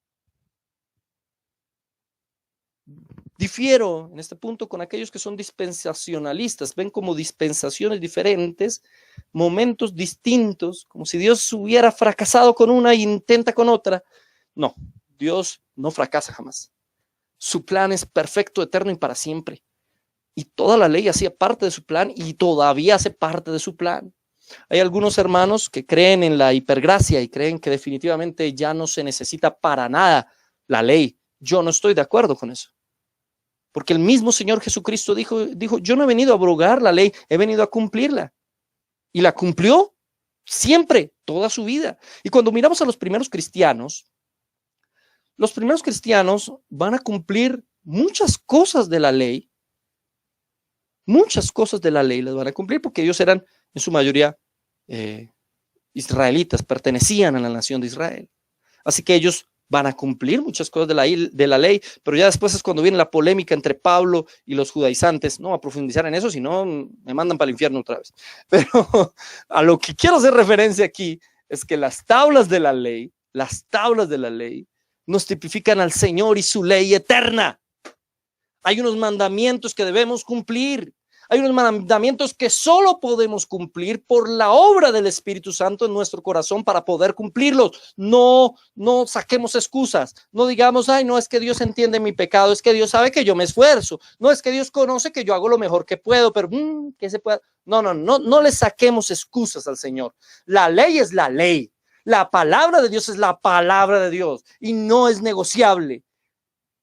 Difiero en este punto con aquellos que son dispensacionalistas, ven como dispensaciones diferentes, momentos distintos, como si Dios hubiera fracasado con una e intenta con otra. No, Dios no fracasa jamás. Su plan es perfecto, eterno y para siempre. Y toda la ley hacía parte de su plan y todavía hace parte de su plan. Hay algunos hermanos que creen en la hipergracia y creen que definitivamente ya no se necesita para nada la ley. Yo no estoy de acuerdo con eso. Porque el mismo Señor Jesucristo dijo, yo no he venido a abrogar la ley, he venido a cumplirla. Y la cumplió siempre, toda su vida. Y cuando miramos a los primeros cristianos van a cumplir muchas cosas de la ley. Muchas cosas de la ley las van a cumplir porque ellos eran en su mayoría israelitas, pertenecían a la nación de Israel. Así que ellos van a cumplir muchas cosas de la ley, pero ya después es cuando viene la polémica entre Pablo y los judaizantes. No a profundizar en eso, si no me mandan para el infierno otra vez. Pero a lo que quiero hacer referencia aquí es que las tablas de la ley nos tipifican al Señor y su ley eterna. Hay unos mandamientos que debemos cumplir. Hay unos mandamientos que solo podemos cumplir por la obra del Espíritu Santo en nuestro corazón para poder cumplirlos. No saquemos excusas. No digamos, ay, no, es que Dios entiende mi pecado, es que Dios sabe que yo me esfuerzo. No, es que Dios conoce que yo hago lo mejor que puedo, pero que se pueda. No le saquemos excusas al Señor. La ley es la ley. La palabra de Dios es la palabra de Dios y no es negociable.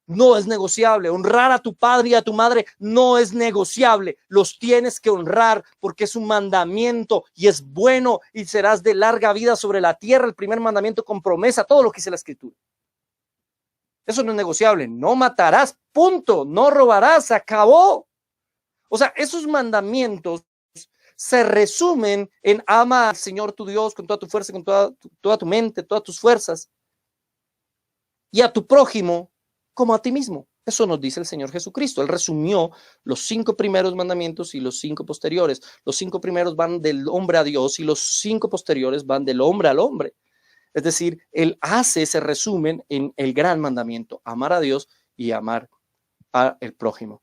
No es negociable. Honrar a tu padre y a tu madre no es negociable. Los tienes que honrar porque es un mandamiento y es bueno y serás de larga vida sobre la tierra. El primer mandamiento con promesa, todo lo que dice la Escritura. Eso no es negociable. No matarás, punto. No robarás, se acabó. O sea, esos mandamientos se resumen en ama al Señor tu Dios con toda tu fuerza, con toda tu mente, todas tus fuerzas y a tu prójimo como a ti mismo. Eso nos dice el Señor Jesucristo. Él resumió los 5 primeros mandamientos y los 5 posteriores. Los 5 primeros van del hombre a Dios y los 5 posteriores van del hombre al hombre. Es decir, Él hace ese resumen en el gran mandamiento, amar a Dios y amar al prójimo.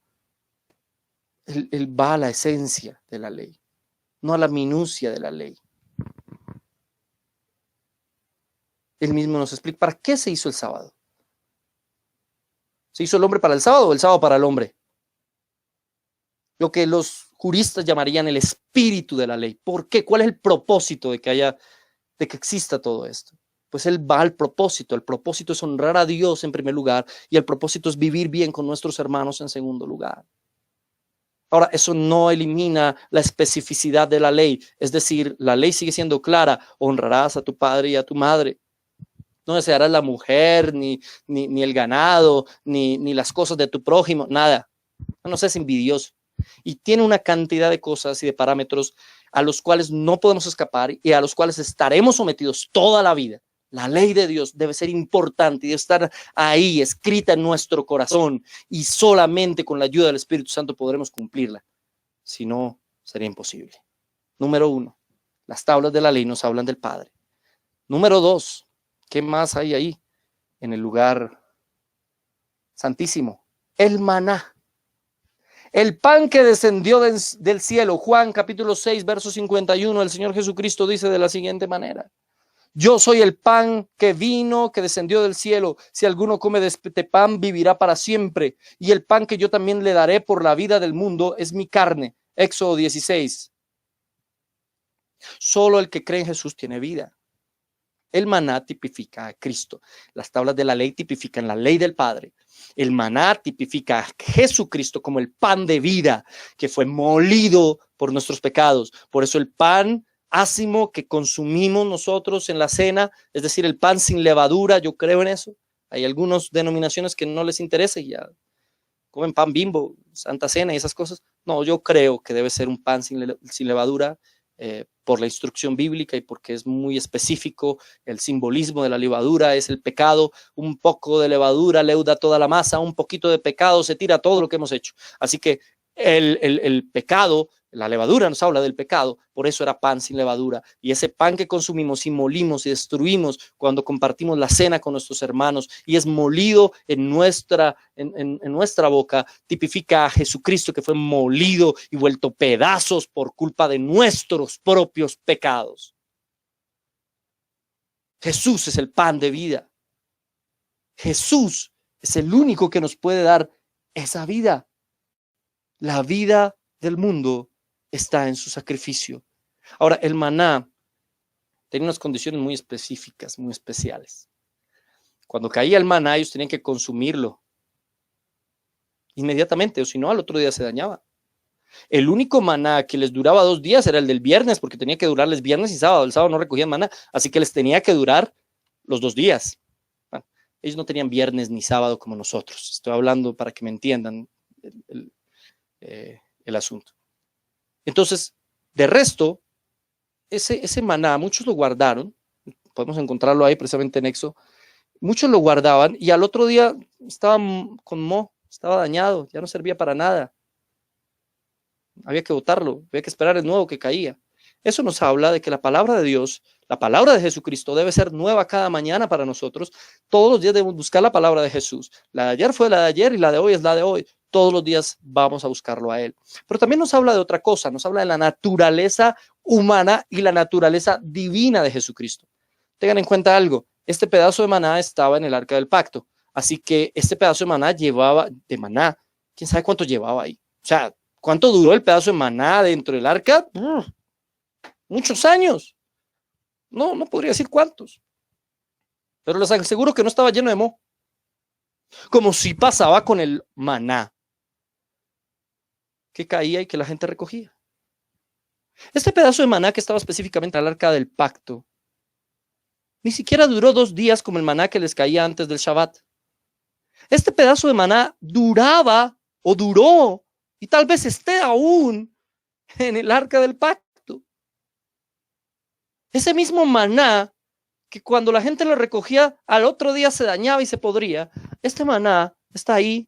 Él va a la esencia de la ley, no a la minucia de la ley. Él mismo nos explica para qué se hizo el sábado. ¿Se hizo el hombre para el sábado o el sábado para el hombre? Lo que los juristas llamarían el espíritu de la ley. ¿Por qué? ¿Cuál es el propósito de que exista todo esto? Pues él va al propósito. El propósito es honrar a Dios en primer lugar y el propósito es vivir bien con nuestros hermanos en segundo lugar. Ahora, eso no elimina la especificidad de la ley. Es decir, la ley sigue siendo clara. Honrarás a tu padre y a tu madre. No desearás la mujer, ni el ganado, ni las cosas de tu prójimo, nada. No seas envidioso. Y tiene una cantidad de cosas y de parámetros a los cuales no podemos escapar y a los cuales estaremos sometidos toda la vida. La ley de Dios debe ser importante y debe estar ahí, escrita en nuestro corazón. Y solamente con la ayuda del Espíritu Santo podremos cumplirla. Si no, sería imposible. Número 1, las tablas de la ley nos hablan del Padre. Número 2, ¿qué más hay ahí en el lugar santísimo? El maná. El pan que descendió del cielo. Juan capítulo 6, verso 51. El Señor Jesucristo dice de la siguiente manera: Yo soy el pan que vino, que descendió del cielo. Si alguno come de este pan, vivirá para siempre. Y el pan que yo también le daré por la vida del mundo es mi carne. Éxodo 16. Solo el que cree en Jesús tiene vida. El maná tipifica a Cristo. Las tablas de la ley tipifican la ley del Padre. El maná tipifica a Jesucristo como el pan de vida que fue molido por nuestros pecados. Por eso el pan ácimo que consumimos nosotros en la cena, es decir, el pan sin levadura, yo creo en eso. Hay algunas denominaciones que no les interesa y ya comen pan Bimbo, Santa Cena y esas cosas. No, yo creo que debe ser un pan sin levadura, por la instrucción bíblica y porque es muy específico. El simbolismo de la levadura es el pecado. Un poco de levadura leuda toda la masa, un poquito de pecado se tira todo lo que hemos hecho. Así que el pecado, la levadura nos habla del pecado, por eso era pan sin levadura. Y ese pan que consumimos y molimos y destruimos cuando compartimos la cena con nuestros hermanos y es molido en nuestra boca, tipifica a Jesucristo que fue molido y vuelto pedazos por culpa de nuestros propios pecados. Jesús es el pan de vida. Jesús es el único que nos puede dar esa vida. La vida del mundo está en su sacrificio. Ahora, el maná tenía unas condiciones muy específicas, muy especiales. Cuando caía el maná, ellos tenían que consumirlo inmediatamente, o si no, al otro día se dañaba. El único maná que les duraba 2 días era el del viernes, porque tenía que durarles viernes y sábado. El sábado no recogían maná, así que les tenía que durar los 2 días. Bueno, ellos no tenían viernes ni sábado como nosotros. Estoy hablando para que me entiendan el asunto. Entonces, de resto, ese maná, muchos lo guardaron, podemos encontrarlo ahí precisamente en Éxodo, muchos lo guardaban y al otro día estaba con moho, estaba dañado, ya no servía para nada. Había que botarlo, había que esperar el nuevo que caía. Eso nos habla de que la palabra de Dios, la palabra de Jesucristo debe ser nueva cada mañana para nosotros. Todos los días debemos buscar la palabra de Jesús. La de ayer fue la de ayer y la de hoy es la de hoy. Todos los días vamos a buscarlo a Él. Pero también nos habla de otra cosa, nos habla de la naturaleza humana y la naturaleza divina de Jesucristo. Tengan en cuenta algo, este pedazo de maná estaba en el arca del pacto, así que este pedazo de maná ¿quién sabe cuánto llevaba ahí? O sea, ¿cuánto duró el pedazo de maná dentro del arca? Muchos años. No podría decir cuántos. Pero les aseguro que no estaba lleno de moho. Como si pasaba con el maná que caía y que la gente recogía. Este pedazo de maná que estaba específicamente al arca del pacto ni siquiera duró 2 días como el maná que les caía antes del Shabbat. Este pedazo de maná duraba o duró y tal vez esté aún en el arca del pacto. Ese mismo maná que cuando la gente lo recogía al otro día se dañaba y se podría, este maná está ahí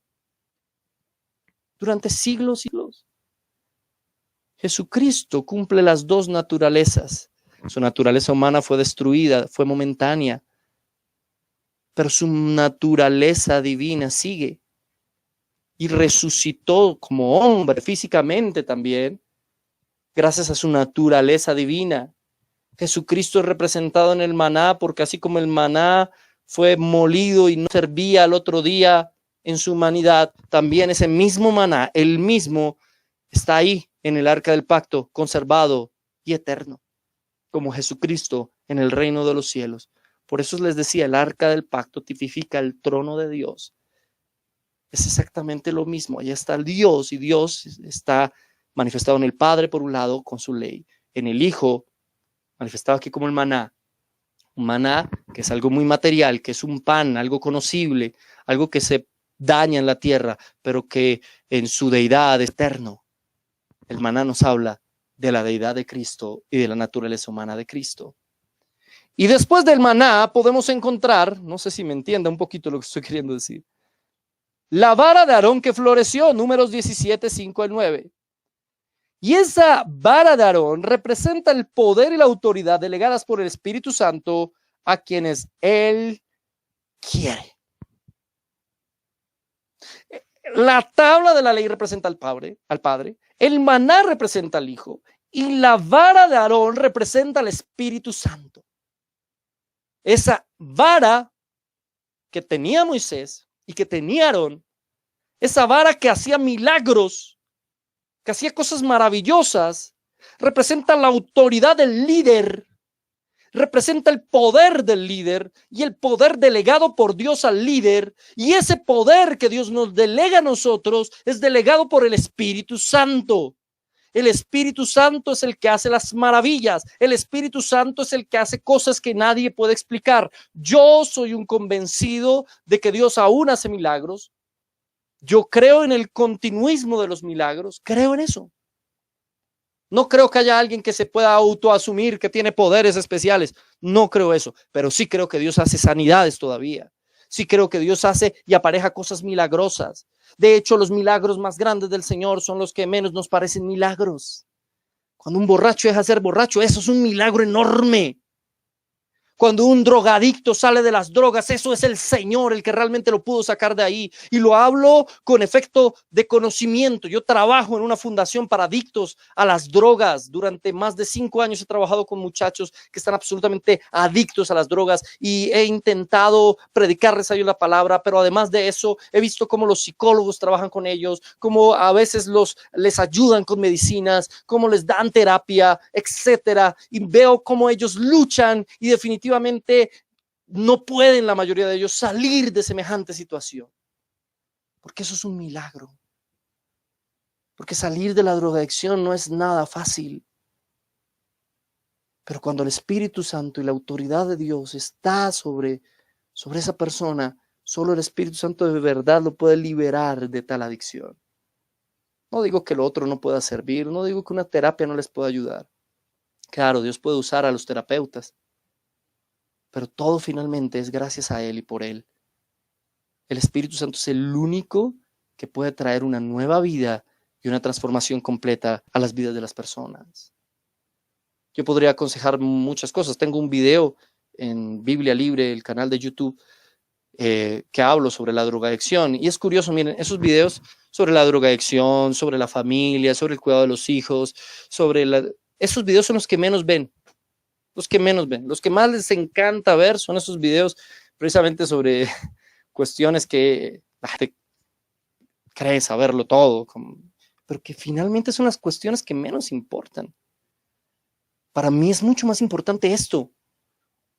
durante siglos y siglos. Jesucristo cumple las 2 naturalezas. Su naturaleza humana fue destruida, fue momentánea, pero su naturaleza divina sigue y resucitó como hombre físicamente también, gracias a su naturaleza divina. Jesucristo es representado en el maná porque así como el maná fue molido y no servía al otro día en su humanidad, también ese mismo maná, el mismo, está ahí en el arca del pacto, conservado y eterno, como Jesucristo en el reino de los cielos. Por eso les decía, el arca del pacto tipifica el trono de Dios. Es exactamente lo mismo. Allá está el Dios y Dios está manifestado en el Padre por un lado con su ley, en el Hijo manifestado aquí como el maná. Un maná que es algo muy material, que es un pan, algo conocible, algo que se daña en la tierra, pero que en su deidad es eterno. El maná nos habla de la deidad de Cristo y de la naturaleza humana de Cristo. Y después del maná podemos encontrar, no sé si me entienda un poquito lo que estoy queriendo decir, la vara de Aarón que floreció, Números 17, 5 al 9. Y esa vara de Aarón representa el poder y la autoridad delegadas por el Espíritu Santo a quienes Él quiere. La tabla de la ley representa al Padre, el maná representa al Hijo y la vara de Aarón representa al Espíritu Santo. esa vara que tenía Moisés y que tenía Aarón, esa vara que hacía milagros, que hacía cosas maravillosas, representa la autoridad del líder, representa el poder del líder y el poder delegado por Dios al líder, y ese poder que Dios nos delega a nosotros es delegado por el Espíritu Santo. El Espíritu Santo es el que hace las maravillas. El Espíritu Santo es el que hace cosas que nadie puede explicar. Yo soy un convencido de que Dios aún hace milagros. Yo creo en el continuismo de los milagros. Creo en eso. No creo que haya alguien que se pueda autoasumir que tiene poderes especiales. No creo eso. Pero sí creo que Dios hace sanidades todavía. Sí creo que Dios hace y apareja cosas milagrosas. De hecho, los milagros más grandes del Señor son los que menos nos parecen milagros. Cuando un borracho deja de ser borracho, eso es un milagro enorme. Cuando un drogadicto sale de las drogas, eso es el Señor el que realmente lo pudo sacar de ahí. Y lo hablo con efecto de conocimiento. Yo trabajo en una fundación para adictos a las drogas. Durante más de 5 años he trabajado con muchachos que están absolutamente adictos a las drogas y he intentado predicarles a ellos la palabra, pero además de eso he visto cómo los psicólogos trabajan con ellos, cómo a veces les ayudan con medicinas, cómo les dan terapia, etcétera. Y veo cómo ellos luchan y definitivamente no pueden la mayoría de ellos salir de semejante situación, porque eso es un milagro, porque salir de la drogadicción no es nada fácil, pero cuando el Espíritu Santo y la autoridad de Dios está sobre esa persona, solo el Espíritu Santo de verdad lo puede liberar de tal adicción. No digo que lo otro no pueda servir, no digo que una terapia no les pueda ayudar. Claro, Dios puede usar a los terapeutas, pero todo finalmente es gracias a Él y por Él. El Espíritu Santo es el único que puede traer una nueva vida y una transformación completa a las vidas de las personas. Yo podría aconsejar muchas cosas. Tengo un video en Biblia Libre, el canal de YouTube, que hablo sobre la drogadicción. Y es curioso, miren, esos videos sobre la drogadicción, sobre la familia, sobre el cuidado de los hijos, esos videos son los que menos ven. Los que menos ven, los que más les encanta ver son esos videos precisamente sobre cuestiones que la gente cree saberlo todo, pero que finalmente son las cuestiones que menos importan. Para mí es mucho más importante esto.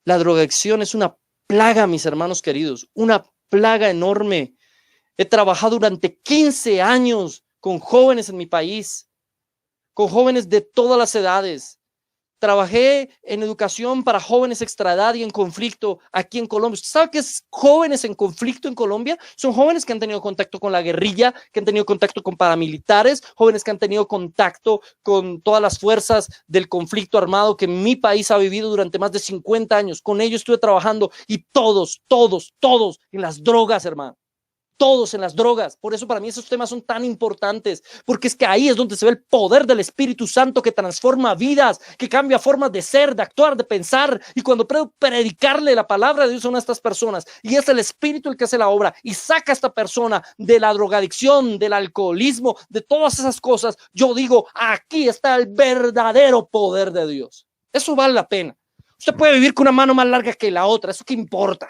La drogadicción es una plaga, mis hermanos queridos, una plaga enorme. He trabajado durante 15 años con jóvenes en mi país, con jóvenes de todas las edades. Trabajé en educación para jóvenes extraedad y en conflicto aquí en Colombia. ¿Usted sabe qué es jóvenes en conflicto en Colombia? Son jóvenes que han tenido contacto con la guerrilla, que han tenido contacto con paramilitares, jóvenes que han tenido contacto con todas las fuerzas del conflicto armado que mi país ha vivido durante más de 50 años. Con ellos estuve trabajando y todos en las drogas, hermano. Todos en las drogas. Por eso para mí esos temas son tan importantes, porque es que ahí es donde se ve el poder del Espíritu Santo que transforma vidas, que cambia formas de ser, de actuar, de pensar. Y cuando puedo predicarle la palabra de Dios a estas personas, y es el Espíritu el que hace la obra y saca a esta persona de la drogadicción, del alcoholismo, de todas esas cosas, yo digo, aquí está el verdadero poder de Dios. Eso vale la pena. Usted puede vivir con una mano más larga que la otra, ¿eso qué importa?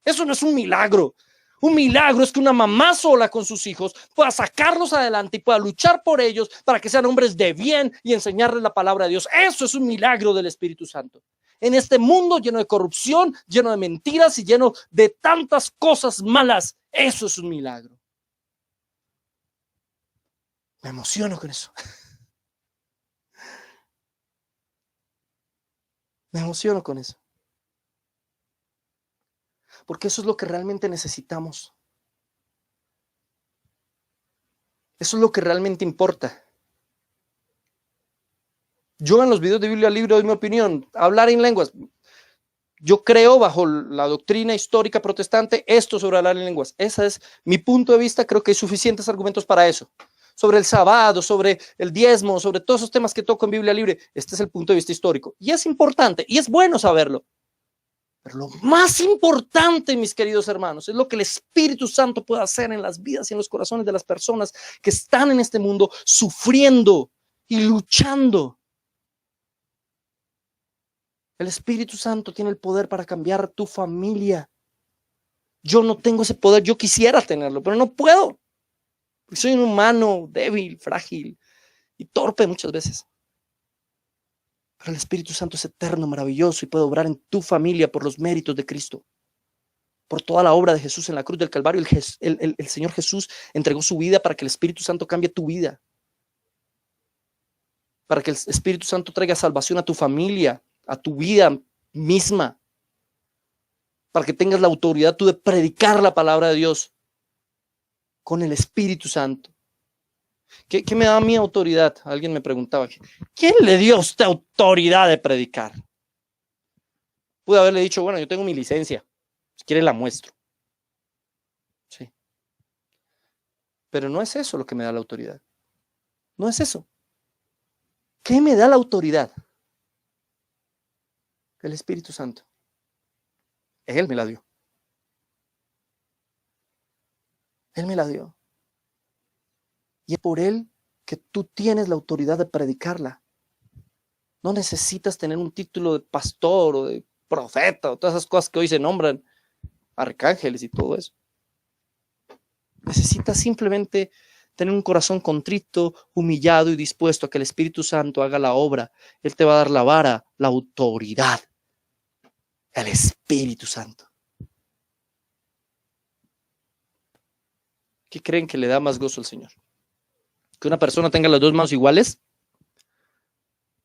Eso no es un milagro. Un milagro es que una mamá sola con sus hijos pueda sacarlos adelante y pueda luchar por ellos para que sean hombres de bien y enseñarles la palabra de Dios. Eso es un milagro del Espíritu Santo. En este mundo lleno de corrupción, lleno de mentiras y lleno de tantas cosas malas, eso es un milagro. Me emociono con eso. Me emociono con eso. Porque eso es lo que realmente necesitamos. Eso es lo que realmente importa. Yo en los videos de Biblia Libre doy mi opinión. Hablar en lenguas. Yo creo bajo la doctrina histórica protestante esto sobre hablar en lenguas. Ese es mi punto de vista. Creo que hay suficientes argumentos para eso. Sobre el sábado, sobre el diezmo, sobre todos esos temas que toco en Biblia Libre. Este es el punto de vista histórico. Y es importante y es bueno saberlo. Pero lo más importante, mis queridos hermanos, es lo que el Espíritu Santo puede hacer en las vidas y en los corazones de las personas que están en este mundo sufriendo y luchando. El Espíritu Santo tiene el poder para cambiar tu familia. Yo no tengo ese poder, yo quisiera tenerlo, pero no puedo. Soy un humano débil, frágil y torpe muchas veces. Pero el Espíritu Santo es eterno, maravilloso y puede obrar en tu familia por los méritos de Cristo. Por toda la obra de Jesús en la cruz del Calvario, el Señor Jesús entregó su vida para que el Espíritu Santo cambie tu vida. Para que el Espíritu Santo traiga salvación a tu familia, a tu vida misma. Para que tengas la autoridad tú de predicar la palabra de Dios con el Espíritu Santo. ¿Qué me da mi autoridad? Alguien me preguntaba, ¿quién le dio a usted autoridad de predicar? Pude haberle dicho, bueno, yo tengo mi licencia, si quiere la muestro. Sí. Pero no es eso lo que me da la autoridad. No es eso. ¿Qué me da la autoridad? El Espíritu Santo. Él me la dio. Él me la dio. Y es por Él que tú tienes la autoridad de predicarla. No necesitas tener un título de pastor o de profeta o todas esas cosas que hoy se nombran arcángeles y todo eso. Necesitas simplemente tener un corazón contrito, humillado y dispuesto a que el Espíritu Santo haga la obra. Él te va a dar la vara, la autoridad. El Espíritu Santo. ¿Qué creen que le da más gozo al Señor? ¿Que una persona tenga las dos manos iguales?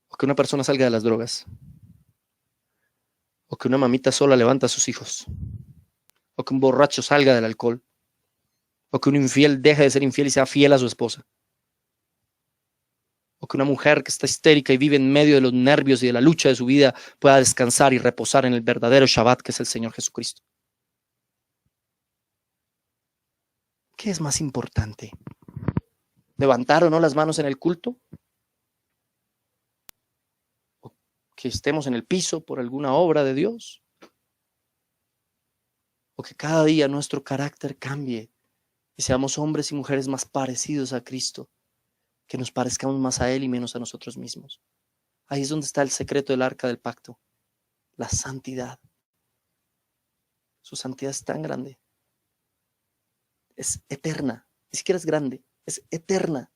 ¿O que una persona salga de las drogas? ¿O que una mamita sola levanta a sus hijos? ¿O que un borracho salga del alcohol? ¿O que un infiel deje de ser infiel y sea fiel a su esposa? ¿O que una mujer que está histérica y vive en medio de los nervios y de la lucha de su vida pueda descansar y reposar en el verdadero Shabbat que es el Señor Jesucristo? ¿Qué es más importante? ¿Levantar o no las manos en el culto? ¿O que estemos en el piso por alguna obra de Dios? ¿O que cada día nuestro carácter cambie y seamos hombres y mujeres más parecidos a Cristo? Que nos parezcamos más a Él y menos a nosotros mismos. Ahí es donde está el secreto del arca del pacto. La santidad. Su santidad es tan grande. Es eterna. Ni siquiera es grande. Es eterna.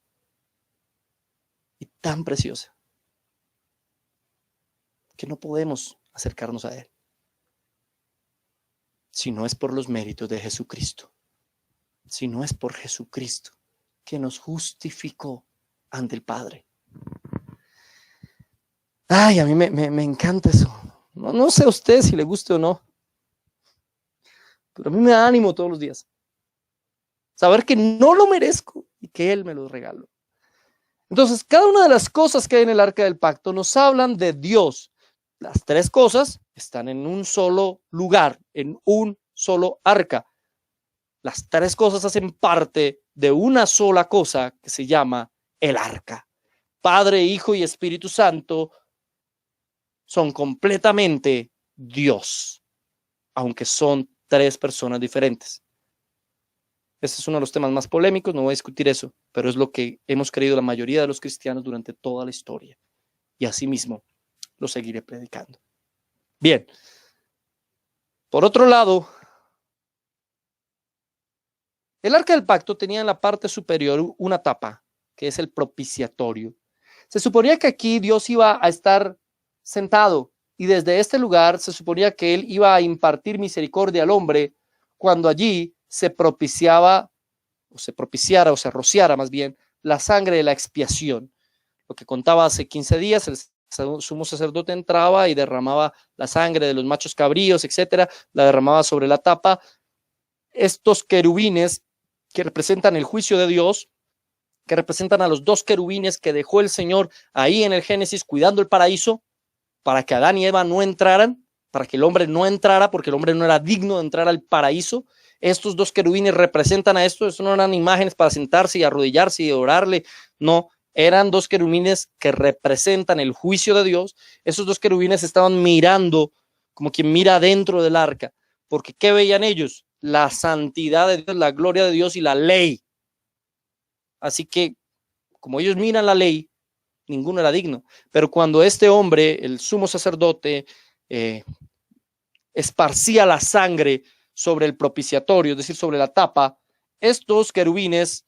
Y tan preciosa. Que no podemos acercarnos a Él. Si no es por los méritos de Jesucristo. Si no es por Jesucristo. Que nos justificó ante el Padre. Ay, a mí me encanta eso. No sé a usted si le guste o no. Pero a mí me da ánimo todos los días. Saber que no lo merezco y que Él me lo regaló. Entonces, cada una de las cosas que hay en el arca del pacto nos hablan de Dios. Las tres cosas están en un solo lugar, en un solo arca. Las tres cosas hacen parte de una sola cosa que se llama el arca. Padre, Hijo y Espíritu Santo son completamente Dios, aunque son tres personas diferentes. Este es uno de los temas más polémicos, no voy a discutir eso, pero es lo que hemos creído la mayoría de los cristianos durante toda la historia. Y asimismo lo seguiré predicando. Bien. Por otro lado, el arca del pacto tenía en la parte superior una tapa, que es el propiciatorio. Se suponía que aquí Dios iba a estar sentado y desde este lugar se suponía que Él iba a impartir misericordia al hombre cuando allí se propiciara o se rociara más bien la sangre de la expiación. Lo que contaba hace 15 días, el sumo sacerdote entraba y derramaba la sangre de los machos cabríos, etcétera, la derramaba sobre la tapa. Estos querubines que representan el juicio de Dios, que representan a los dos querubines que dejó el Señor ahí en el Génesis cuidando el paraíso para que Adán y Eva no entraran, para que el hombre no entrara, porque el hombre no era digno de entrar al paraíso. Estos dos querubines representan a esto. Eso no eran imágenes para sentarse y arrodillarse y orarle, no, eran dos querubines que representan el juicio de Dios. Esos dos querubines estaban mirando como quien mira dentro del arca, porque ¿qué veían ellos? La santidad de Dios, la gloria de Dios y la ley. Así que, como ellos miran la ley, ninguno era digno. Pero cuando este hombre, el sumo sacerdote, esparcía la sangre sobre el propiciatorio, es decir, sobre la tapa, estos querubines,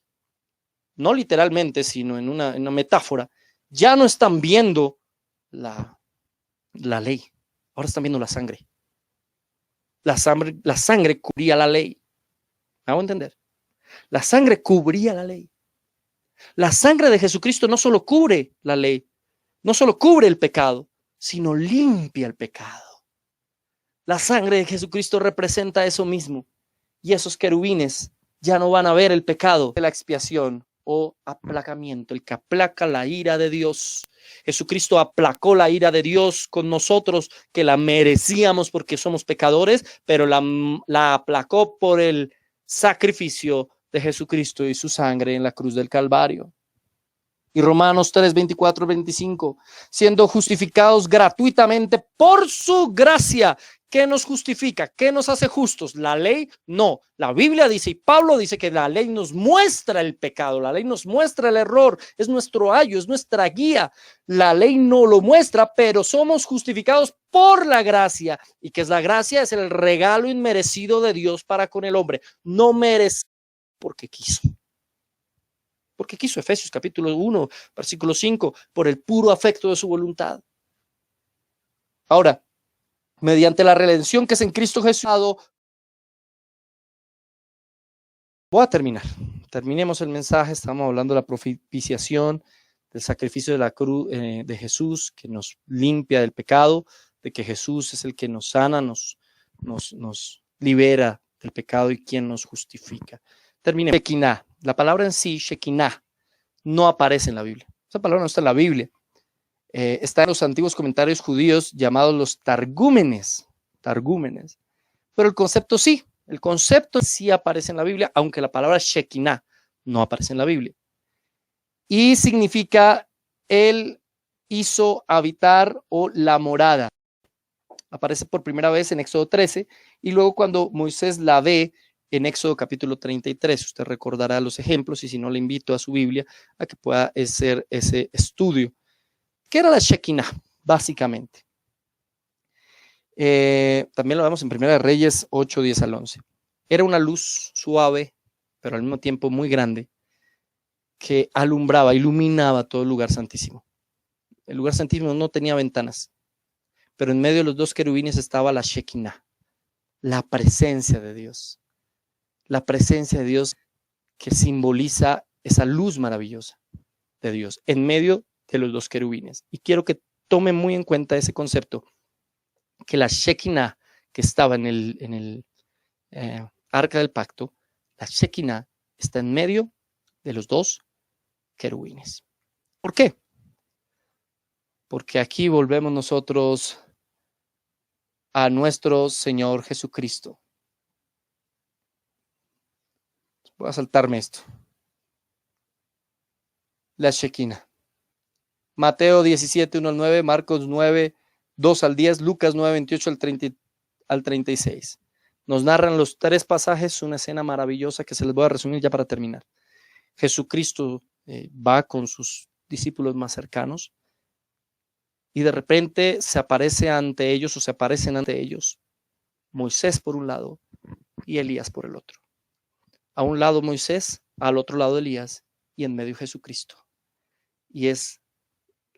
no literalmente, sino en una metáfora, ya no están viendo la ley, ahora están viendo la sangre. La sangre cubría la ley. ¿Me hago entender? La sangre cubría la ley. La sangre de Jesucristo no solo cubre la ley, no solo cubre el pecado, sino limpia el pecado. La sangre de Jesucristo representa eso mismo. Y esos querubines ya no van a ver el pecado de la expiación o aplacamiento, el que aplaca la ira de Dios. Jesucristo aplacó la ira de Dios con nosotros, que la merecíamos porque somos pecadores, pero la aplacó por el sacrificio de Jesucristo y su sangre en la cruz del Calvario. Y Romanos 3, 24, 25, siendo justificados gratuitamente por su gracia. ¿Qué nos justifica? ¿Qué nos hace justos? ¿La ley? No. La Biblia dice, y Pablo dice, que la ley nos muestra el pecado, la ley nos muestra el error, es nuestro ayo, es nuestra guía. La ley no lo muestra, pero somos justificados por la gracia. ¿Y qué es la gracia? Es el regalo inmerecido de Dios para con el hombre. No merece porque quiso. Porque quiso, Efesios capítulo 1, versículo 5, por el puro afecto de su voluntad. Ahora, mediante la redención que es en Cristo Jesús, voy a terminar. Terminemos el mensaje. Estamos hablando de la propiciación, del sacrificio de la cruz de Jesús, que nos limpia del pecado, de que Jesús es el que nos sana, nos libera del pecado y quien nos justifica. Terminemos. Shekinah. La palabra en sí, Shekinah, no aparece en la Biblia. Esa palabra no está en la Biblia. Está en los antiguos comentarios judíos llamados los targúmenes. Pero el concepto sí. El concepto sí aparece en la Biblia, aunque la palabra Shekinah no aparece en la Biblia. Y significa él hizo habitar o la morada. Aparece por primera vez en Éxodo 13 y luego cuando Moisés la ve en Éxodo capítulo 33. Usted recordará los ejemplos y si no, le invito a su Biblia a que pueda hacer ese estudio. ¿Qué era la Shekinah? Básicamente. También lo vemos en Primera de Reyes 8, 10 al 11. Era una luz suave, pero al mismo tiempo muy grande, que alumbraba, iluminaba todo el lugar santísimo. El lugar santísimo no tenía ventanas, pero en medio de los dos querubines estaba la Shekinah, la presencia de Dios. La presencia de Dios que simboliza esa luz maravillosa de Dios en medio de los dos querubines. Y quiero que tomen muy en cuenta ese concepto, que la Shekinah que estaba en el arca del pacto, la Shekinah está en medio de los dos querubines. ¿Por qué? Porque aquí volvemos nosotros a nuestro Señor Jesucristo. Voy a saltarme esto. La Shekinah. Mateo 17, 1 al 9, Marcos 9, 2 al 10, Lucas 9, 28 al 36. Nos narran los tres pasajes, una escena maravillosa que se les voy a resumir ya para terminar. Jesucristo va con sus discípulos más cercanos y de repente se aparecen ante ellos Moisés por un lado y Elías por el otro. A un lado Moisés, al otro lado Elías y en medio Jesucristo. Y es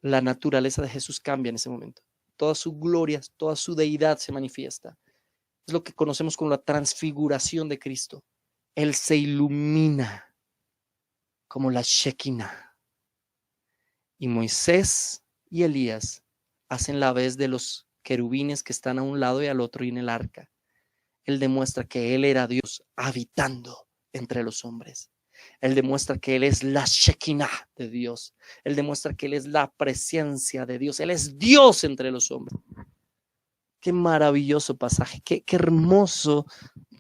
la naturaleza de Jesús cambia en ese momento. Toda su gloria, toda su deidad se manifiesta. Es lo que conocemos como la transfiguración de Cristo. Él se ilumina como la Shekinah. Y Moisés y Elías hacen la vez de los querubines que están a un lado y al otro y en el arca. Él demuestra que Él era Dios habitando entre los hombres. Él demuestra que Él es la Shekinah de Dios. Él demuestra que Él es la presencia de Dios. Él es Dios entre los hombres. Qué maravilloso pasaje, qué hermoso,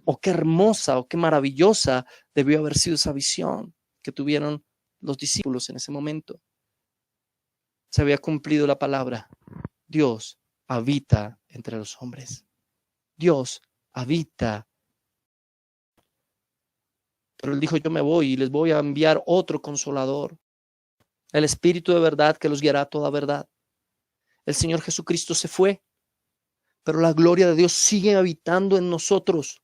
o qué hermosa, o qué maravillosa debió haber sido esa visión que tuvieron los discípulos en ese momento. Se había cumplido la palabra. Dios habita entre los hombres. Dios habita. Pero Él dijo, yo me voy y les voy a enviar otro consolador. El Espíritu de verdad que los guiará a toda verdad. El Señor Jesucristo se fue. pero la gloria de Dios sigue habitando en nosotros.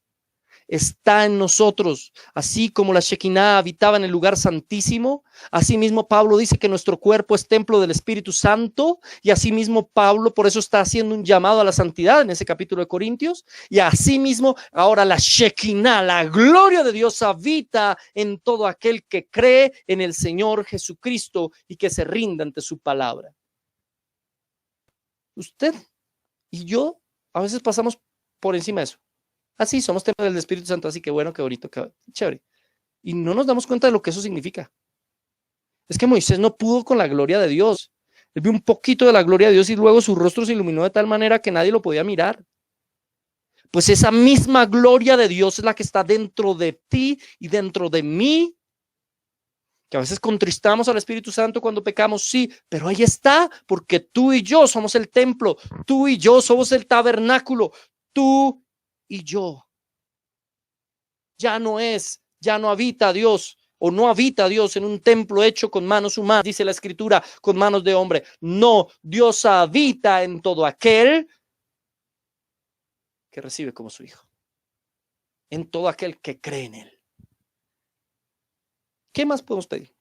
Está en nosotros, así como la Shekinah habitaba en el lugar santísimo. Asimismo Pablo dice que nuestro cuerpo es templo del Espíritu Santo, y asimismo Pablo por eso está haciendo un llamado a la santidad en ese capítulo de Corintios. Y asimismo ahora la Shekinah, la gloria de Dios, habita en todo aquel que cree en el Señor Jesucristo y que se rinda ante su palabra. Usted y yo a veces pasamos por encima de eso. Así somos templo del Espíritu Santo, así que bueno, qué bonito, qué chévere. Y no nos damos cuenta de lo que eso significa. Es que Moisés no pudo con la gloria de Dios. Él vio un poquito de la gloria de Dios y luego su rostro se iluminó de tal manera que nadie lo podía mirar. Pues esa misma gloria de Dios es la que está dentro de ti y dentro de mí. Que a veces contristamos al Espíritu Santo cuando pecamos, sí, pero ahí está, porque tú y yo somos el templo, tú y yo somos el tabernáculo, tú y yo. Ya no habita Dios, o no habita Dios en un templo hecho con manos humanas, dice la Escritura, con manos de hombre. No, Dios habita en todo aquel que recibe como su hijo, en todo aquel que cree en él. ¿Qué más podemos pedir?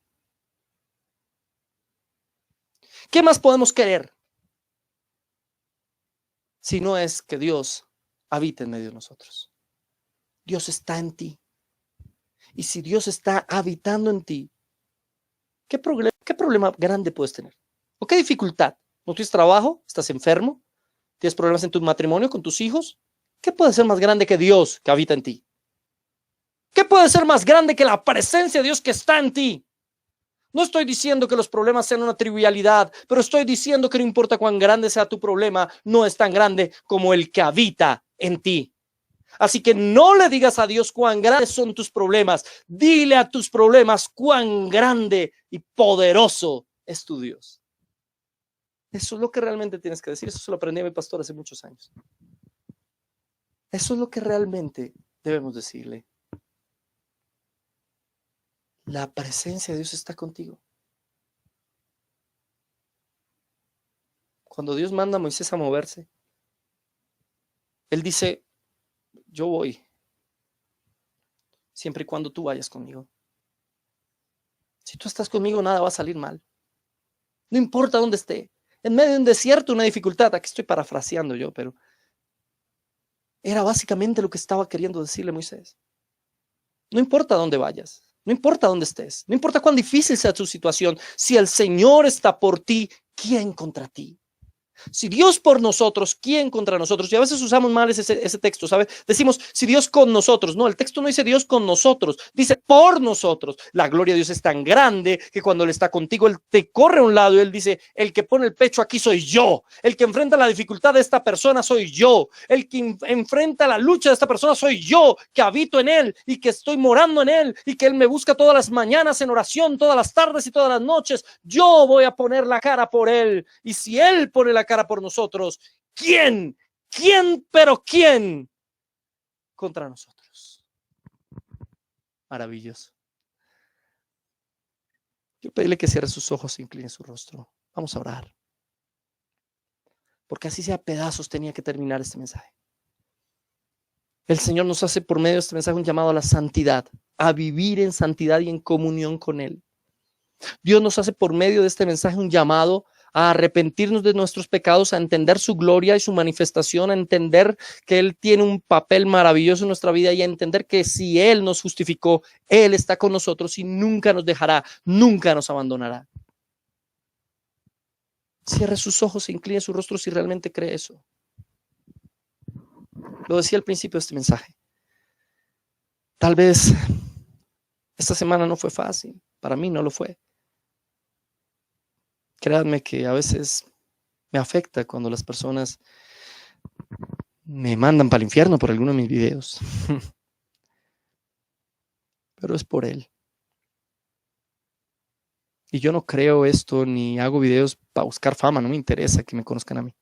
¿Qué más podemos querer? Si no es que Dios habita en medio de nosotros. Dios está en ti. Y si Dios está habitando en ti, ¿qué problema grande puedes tener? ¿O qué dificultad? ¿No tienes trabajo? ¿Estás enfermo? ¿Tienes problemas en tu matrimonio, con tus hijos? ¿Qué puede ser más grande que Dios que habita en ti? ¿Qué puede ser más grande que la presencia de Dios que está en ti? No estoy diciendo que los problemas sean una trivialidad, pero estoy diciendo que no importa cuán grande sea tu problema, no es tan grande como el que habita en ti. Así que no le digas a Dios cuán grandes son tus problemas. Dile a tus problemas cuán grande y poderoso es tu Dios. Eso es lo que realmente tienes que decir. Eso se lo aprendí a mi pastor hace muchos años. Eso es lo que realmente debemos decirle. La presencia de Dios está contigo. Cuando Dios manda a Moisés a moverse, él dice, yo voy, siempre y cuando tú vayas conmigo. Si tú estás conmigo, nada va a salir mal. No importa dónde esté. En medio de un desierto, una dificultad. Aquí estoy parafraseando yo, pero era básicamente lo que estaba queriendo decirle Moisés. No importa dónde vayas. No importa dónde estés. No importa cuán difícil sea tu situación. Si el Señor está por ti, ¿quién contra ti? Si Dios por nosotros, ¿quién contra nosotros? Y a veces usamos mal ese texto, ¿sabes? Decimos, si Dios con nosotros. No, el texto no dice Dios con nosotros, dice por nosotros. La gloria de Dios es tan grande que cuando Él está contigo, Él te corre a un lado y Él dice, el que pone el pecho aquí soy yo. El que enfrenta la dificultad de esta persona soy yo. El que enfrenta la lucha de esta persona soy yo, que habito en Él y que estoy morando en Él y que Él me busca todas las mañanas en oración, todas las tardes y todas las noches. Yo voy a poner la cara por Él. Y si Él pone la cara por nosotros, ¿quién contra nosotros? Maravilloso. Yo pedirle que cierre sus ojos e incline su rostro. Vamos a orar, porque así sea pedazos tenía que terminar este mensaje. El Señor nos hace por medio de este mensaje un llamado a la santidad, a vivir en santidad y en comunión con Él. Dios nos hace por medio de este mensaje un llamado a arrepentirnos de nuestros pecados, a entender su gloria y su manifestación, a entender que Él tiene un papel maravilloso en nuestra vida y a entender que si Él nos justificó, Él está con nosotros y nunca nos dejará, nunca nos abandonará. Cierre sus ojos e incline su rostro si realmente cree eso. Lo decía al principio de este mensaje. Tal vez esta semana no fue fácil, para mí no lo fue. Créanme que a veces me afecta cuando las personas me mandan para el infierno por alguno de mis videos. Pero es por Él. Y yo no creo esto ni hago videos para buscar fama, no me interesa que me conozcan a mí.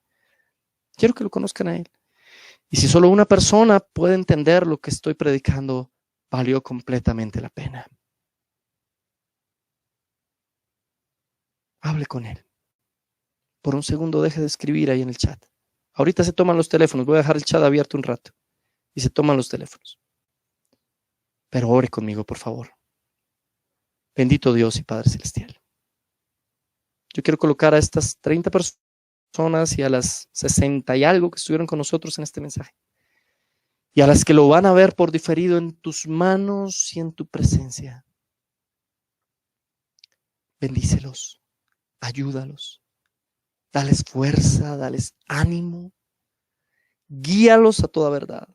Quiero que lo conozcan a Él. Y si solo una persona puede entender lo que estoy predicando, valió completamente la pena. Hable con Él. Por un segundo deje de escribir ahí en el chat. Ahorita se toman los teléfonos. Voy a dejar el chat abierto un rato. Y se toman los teléfonos. Pero ore conmigo, por favor. Bendito Dios y Padre Celestial. Yo quiero colocar a estas 30 personas y a las 60 y algo que estuvieron con nosotros en este mensaje. Y a las que lo van a ver por diferido en tus manos y en tu presencia. Bendícelos, ayúdalos, dales fuerza, dales ánimo, guíalos a toda verdad.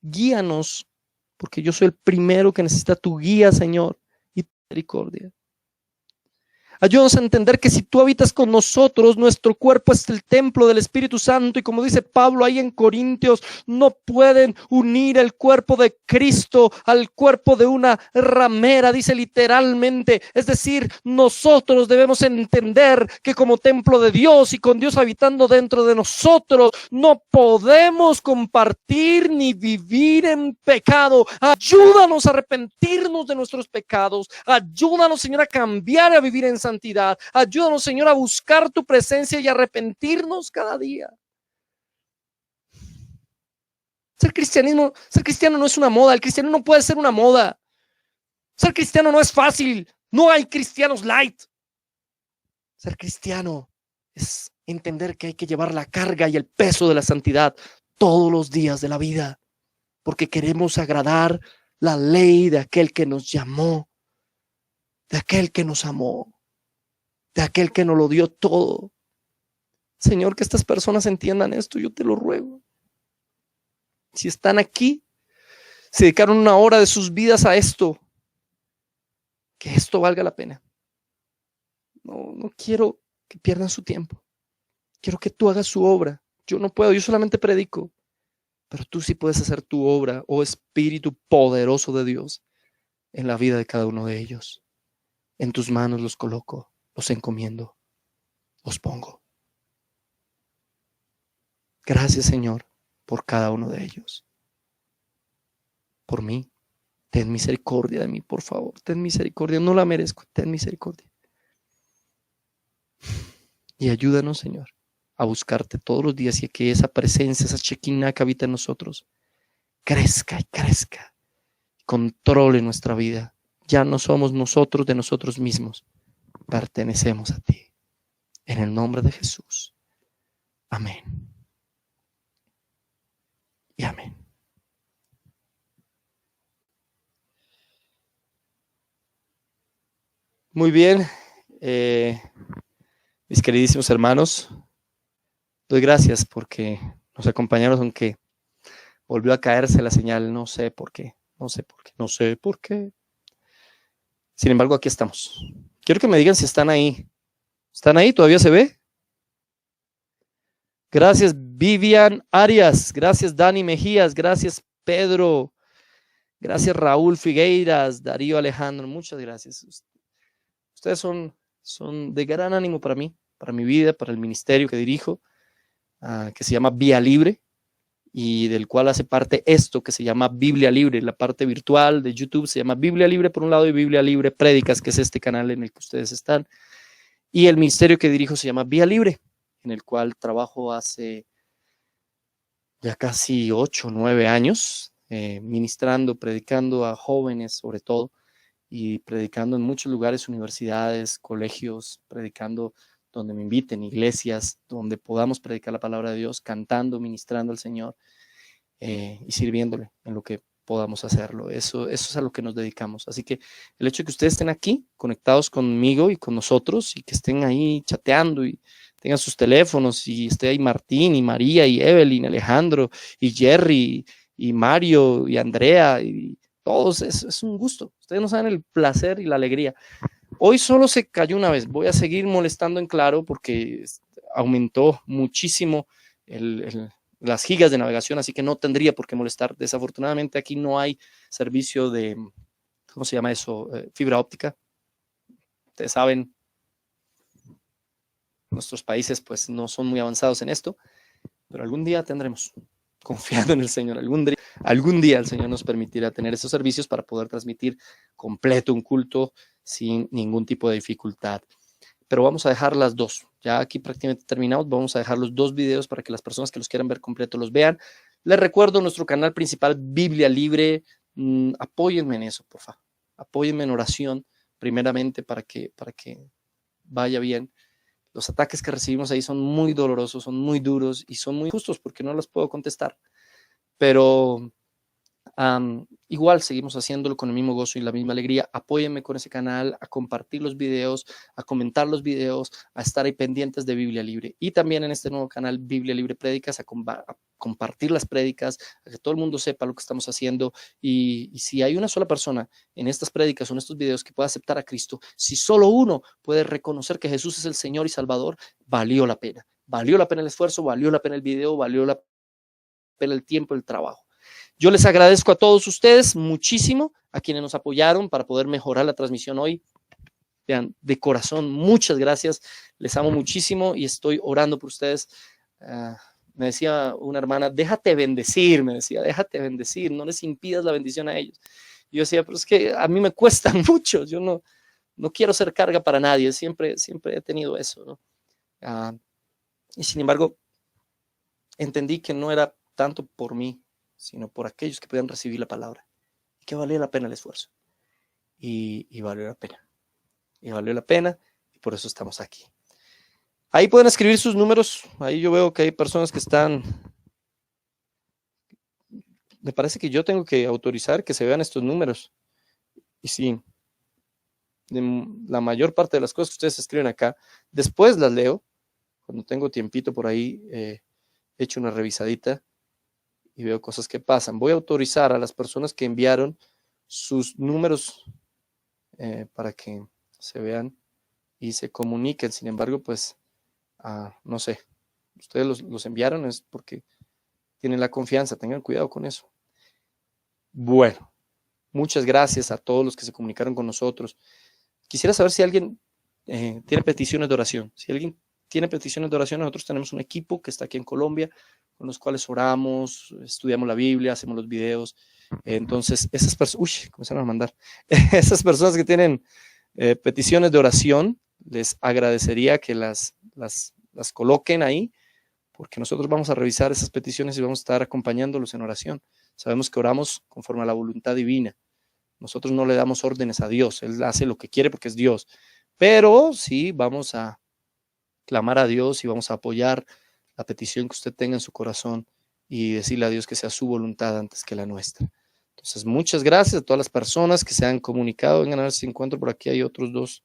Guíanos, porque yo soy el primero que necesita tu guía, Señor, y misericordia. Ayúdanos a entender que si tú habitas con nosotros, nuestro cuerpo es el templo del Espíritu Santo y como dice Pablo ahí en Corintios, no pueden unir el cuerpo de Cristo al cuerpo de una ramera, dice literalmente. Es decir, nosotros debemos entender que como templo de Dios y con Dios habitando dentro de nosotros, no podemos compartir ni vivir en pecado. Ayúdanos a arrepentirnos de nuestros pecados. Ayúdanos, Señor, a cambiar y a vivir en santidad. Ayúdanos, Señor, a buscar tu presencia y a arrepentirnos cada día. Ser cristiano no es una moda. El cristiano no puede ser una moda. Ser cristiano no es fácil. No hay cristianos light. Ser cristiano es entender que hay que llevar la carga y el peso de la santidad todos los días de la vida, porque queremos agradar la ley de aquel que nos llamó, de aquel que nos amó, de aquel que nos lo dio todo. Señor, que estas personas entiendan esto, yo te lo ruego. Si están aquí, se dedicaron una hora de sus vidas a esto, que esto valga la pena. No quiero que pierdan su tiempo. Quiero que tú hagas su obra. Yo no puedo, yo solamente predico, pero tú sí puedes hacer tu obra, oh Espíritu poderoso de Dios, en la vida de cada uno de ellos. En tus manos los coloco. Los encomiendo, los pongo. Gracias, Señor, por cada uno de ellos. Por mí, ten misericordia de mí, por favor. Ten misericordia, no la merezco, ten misericordia. Y ayúdanos, Señor, a buscarte todos los días y a que esa presencia, esa Shekinah que habita en nosotros, crezca y crezca. Controle nuestra vida. Ya no somos nosotros de nosotros mismos. Pertenecemos a ti. En el nombre de Jesús. Amén. Y amén. Muy bien. Mis queridísimos hermanos, doy gracias porque nos acompañaron, aunque volvió a caerse la señal. No sé por qué. Sin embargo, aquí estamos. Quiero que me digan si están ahí. ¿Están ahí? ¿Todavía se ve? Gracias, Vivian Arias. Gracias, Dani Mejías. Gracias, Pedro. Gracias, Raúl Figueiras. Darío Alejandro. Muchas gracias. Ustedes son de gran ánimo para mí, para mi vida, para el ministerio que dirijo, que se llama Vía Libre, y del cual hace parte esto que se llama Biblia Libre. La parte virtual de YouTube se llama Biblia Libre por un lado y Biblia Libre Prédicas, que es este canal en el que ustedes están. Y el ministerio que dirijo se llama Vía Libre, en el cual trabajo hace ya casi 8 o 9 años, ministrando, predicando a jóvenes sobre todo, y predicando en muchos lugares, universidades, colegios, predicando donde me inviten, iglesias, donde podamos predicar la palabra de Dios, cantando, ministrando al Señor y sirviéndole en lo que podamos hacerlo. Eso es a lo que nos dedicamos. Así que el hecho de que ustedes estén aquí, conectados conmigo y con nosotros, y que estén ahí chateando y tengan sus teléfonos, y esté ahí Martín y María y Evelyn, Alejandro y Jerry y Mario y Andrea y todos, es un gusto. Ustedes no saben el placer y la alegría. Hoy solo se cayó una vez. Voy a seguir molestando en Claro porque aumentó muchísimo las gigas de navegación, así que no tendría por qué molestar. Desafortunadamente aquí no hay servicio de, ¿cómo se llama eso? Fibra óptica. Ustedes saben, nuestros países pues no son muy avanzados en esto, pero algún día tendremos. Confiando en el Señor, algún día el Señor nos permitirá tener esos servicios para poder transmitir completo un culto sin ningún tipo de dificultad. pero vamos a dejar las dos. Ya aquí prácticamente terminamos. Vamos a dejar los 2 videos para que las personas que los quieran ver completo los vean. Les recuerdo nuestro canal principal, Biblia Libre. Apóyenme en eso, por favor. Apóyenme en oración, primeramente, para que vaya bien. Los ataques que recibimos ahí son muy dolorosos, son muy duros y son muy justos porque no los puedo contestar. Pero igual seguimos haciéndolo con el mismo gozo y la misma alegría. Apóyenme con ese canal, a compartir los videos, a comentar los videos, a estar ahí pendientes de Biblia Libre. Y también en este nuevo canal, Biblia Libre Prédicas, a compartir las prédicas, a que todo el mundo sepa lo que estamos haciendo. Y si hay una sola persona en estas prédicas o en estos videos que pueda aceptar a Cristo, si solo uno puede reconocer que Jesús es el Señor y Salvador, valió la pena. Valió la pena el esfuerzo, valió la pena el video, valió la pena el tiempo, el trabajo. Yo les agradezco a todos ustedes muchísimo, a quienes nos apoyaron para poder mejorar la transmisión hoy. Vean, de corazón, muchas gracias. Les amo muchísimo y estoy orando por ustedes. Me decía una hermana, déjate bendecir, déjate bendecir, no les impidas la bendición a ellos. Y yo decía, pero es que a mí me cuesta mucho, yo no quiero ser carga para nadie, siempre he tenido eso, ¿no? Y sin embargo, entendí que no era tanto por mí, sino por aquellos que puedan recibir la palabra, y que valía la pena el esfuerzo, y valió la pena, y por eso estamos aquí. Ahí pueden escribir sus números, ahí yo veo que hay personas que están, me parece que yo tengo que autorizar que se vean estos números, y sí, la mayor parte de las cosas que ustedes escriben acá, después las leo, cuando tengo tiempito por ahí, he hecho una revisadita, y veo cosas que pasan. Voy a autorizar a las personas que enviaron sus números para que se vean y se comuniquen. Sin embargo, pues, no sé, ustedes los enviaron es porque tienen la confianza, tengan cuidado con eso. Bueno, muchas gracias a todos los que se comunicaron con nosotros. Quisiera saber si alguien tiene peticiones de oración. Si alguien tiene peticiones de oración, nosotros tenemos un equipo que está aquí en Colombia, con los cuales oramos, estudiamos la Biblia, hacemos los videos. Entonces, esas personas, comenzaron a mandar, esas personas que tienen peticiones de oración, les agradecería que las coloquen ahí, porque nosotros vamos a revisar esas peticiones y vamos a estar acompañándolos en oración. Sabemos que oramos conforme a la voluntad divina. Nosotros no le damos órdenes a Dios, Él hace lo que quiere porque es Dios. Pero sí vamos a clamar a Dios y vamos a apoyar la petición que usted tenga en su corazón y decirle a Dios que sea su voluntad antes que la nuestra. Entonces, muchas gracias a todas las personas que se han comunicado. Vengan a ver si encuentro por aquí, hay otros 2.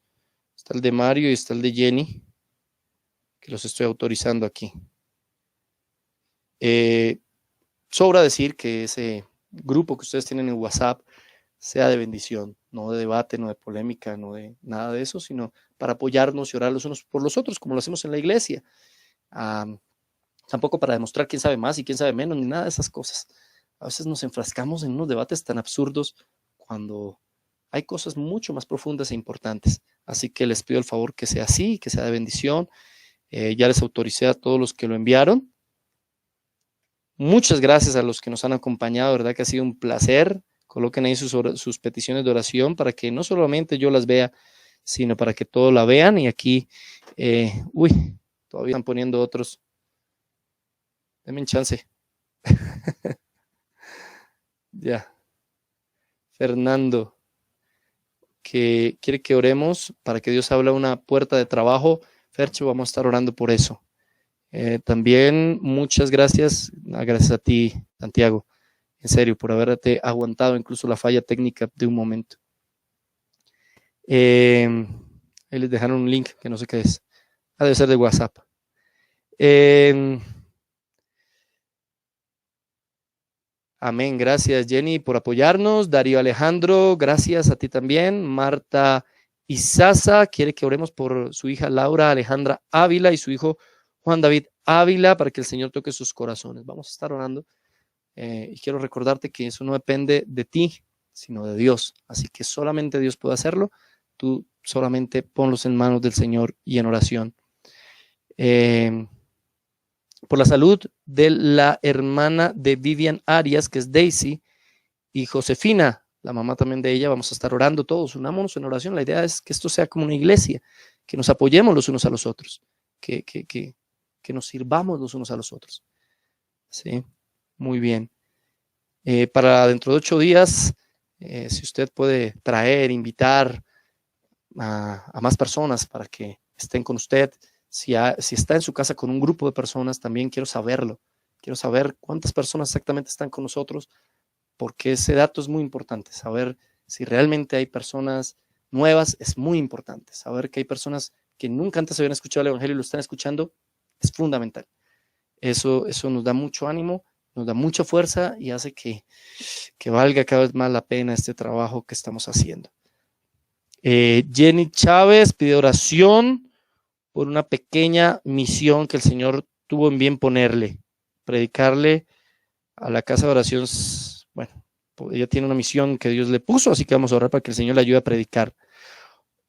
Está el de Mario y está el de Jenny, que los estoy autorizando aquí. Sobra decir que ese grupo que ustedes tienen en WhatsApp sea de bendición, no de debate, no de polémica, no de nada de eso, sino para apoyarnos y orar los unos por los otros, como lo hacemos en la iglesia. Tampoco para demostrar quién sabe más y quién sabe menos, ni nada de esas cosas. A veces nos enfrascamos en unos debates tan absurdos cuando hay cosas mucho más profundas e importantes. Así que les pido el favor que sea así, que sea de bendición. Ya les autoricé a todos los que lo enviaron. Muchas gracias a los que nos han acompañado, de verdad que ha sido un placer. Coloquen ahí sus peticiones de oración para que no solamente yo las vea, sino para que todos la vean. Y aquí, todavía están poniendo otros. Denme un chance. Ya. Fernando, que quiere que oremos para que Dios abra una puerta de trabajo. Fercho, vamos a estar orando por eso. También muchas gracias a ti, Santiago, en serio, por haberte aguantado incluso la falla técnica de un momento. Ahí les dejaron un link que no sé qué es. Debe ser de WhatsApp. Amén, gracias Jenny por apoyarnos. Darío Alejandro, gracias a ti también. Marta Isaza quiere que oremos por su hija Laura Alejandra Ávila y su hijo Juan David Ávila para que el Señor toque sus corazones. Vamos a estar orando y quiero recordarte que eso no depende de ti, sino de Dios. Así que solamente Dios puede hacerlo. Tú solamente ponlos en manos del Señor y en oración. Por la salud de la hermana de Vivian Arias, que es Daisy, y Josefina, la mamá también de ella, vamos a estar orando todos, unámonos en oración. La idea es que esto sea como una iglesia, que nos apoyemos los unos a los otros, que nos sirvamos los unos a los otros. ¿Sí? Muy bien. Para dentro de 8 días, si usted puede traer, invitar a más personas para que estén con usted, si está en su casa con un grupo de personas, también quiero saberlo. Quiero saber cuántas personas exactamente están con nosotros, porque ese dato es muy importante. Saber si realmente hay personas nuevas es muy importante. Saber que hay personas que nunca antes habían escuchado el Evangelio y lo están escuchando es fundamental. Eso nos da mucho ánimo, nos da mucha fuerza y hace que valga cada vez más la pena este trabajo que estamos haciendo. Jenny Chávez pide oración por una pequeña misión que el Señor tuvo en bien ponerle, predicarle a la casa de oración. Bueno, ella tiene una misión que Dios le puso, así que vamos a orar para que el Señor le ayude a predicar.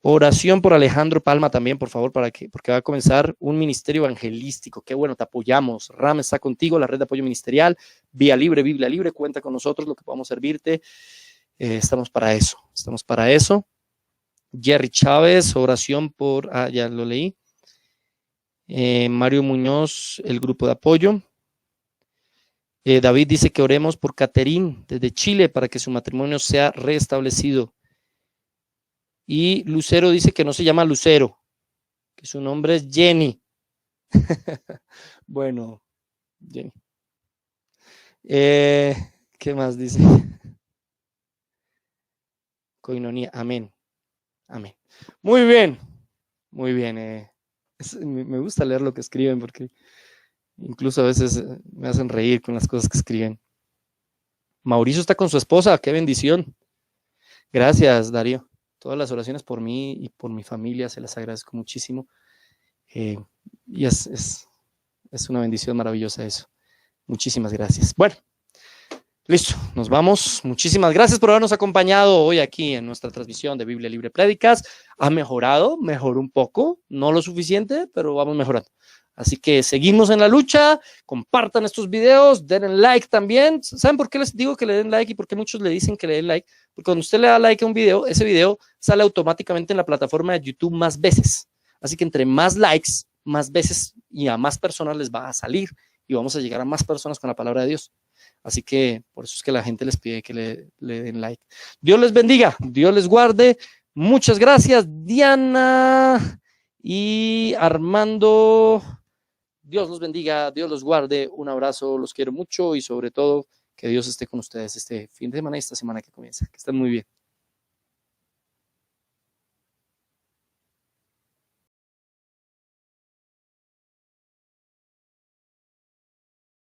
Oración por Alejandro Palma también, por favor, porque va a comenzar un ministerio evangelístico. Qué bueno, te apoyamos. RAM está contigo, la red de apoyo ministerial, Vía Libre, Biblia Libre, cuenta con nosotros, lo que podamos servirte. Estamos para eso. Jerry Chávez, oración por, ya lo leí. Mario Muñoz, el grupo de apoyo. David dice que oremos por Caterín desde Chile para que su matrimonio sea restablecido. Y Lucero dice que no se llama Lucero, que su nombre es Jenny. Bueno, Jenny. ¿Qué más dice? Coinonía, amén. Amén. Muy bien. Me gusta leer lo que escriben porque incluso a veces me hacen reír con las cosas que escriben. Mauricio está con su esposa, qué bendición. Gracias, Darío. Todas las oraciones por mí y por mi familia se las agradezco muchísimo. Y es una bendición maravillosa eso. Muchísimas gracias. Bueno, listo, nos vamos. Muchísimas gracias por habernos acompañado hoy aquí en nuestra transmisión de Biblia Libre Prédicas. Mejoró un poco, no lo suficiente, pero vamos mejorando. Así que seguimos en la lucha, compartan estos videos, denle like también. ¿Saben por qué les digo que le den like y por qué muchos le dicen que le den like? Porque cuando usted le da like a un video, ese video sale automáticamente en la plataforma de YouTube más veces. Así que entre más likes, más veces y a más personas les va a salir y vamos a llegar a más personas con la palabra de Dios. Así que por eso es que la gente les pide que le den like. Dios les bendiga, Dios les guarde. Muchas gracias, Diana y Armando. Dios los bendiga, Dios los guarde, un abrazo, los quiero mucho y sobre todo que Dios esté con ustedes este fin de semana y esta semana que comienza. Que estén muy bien.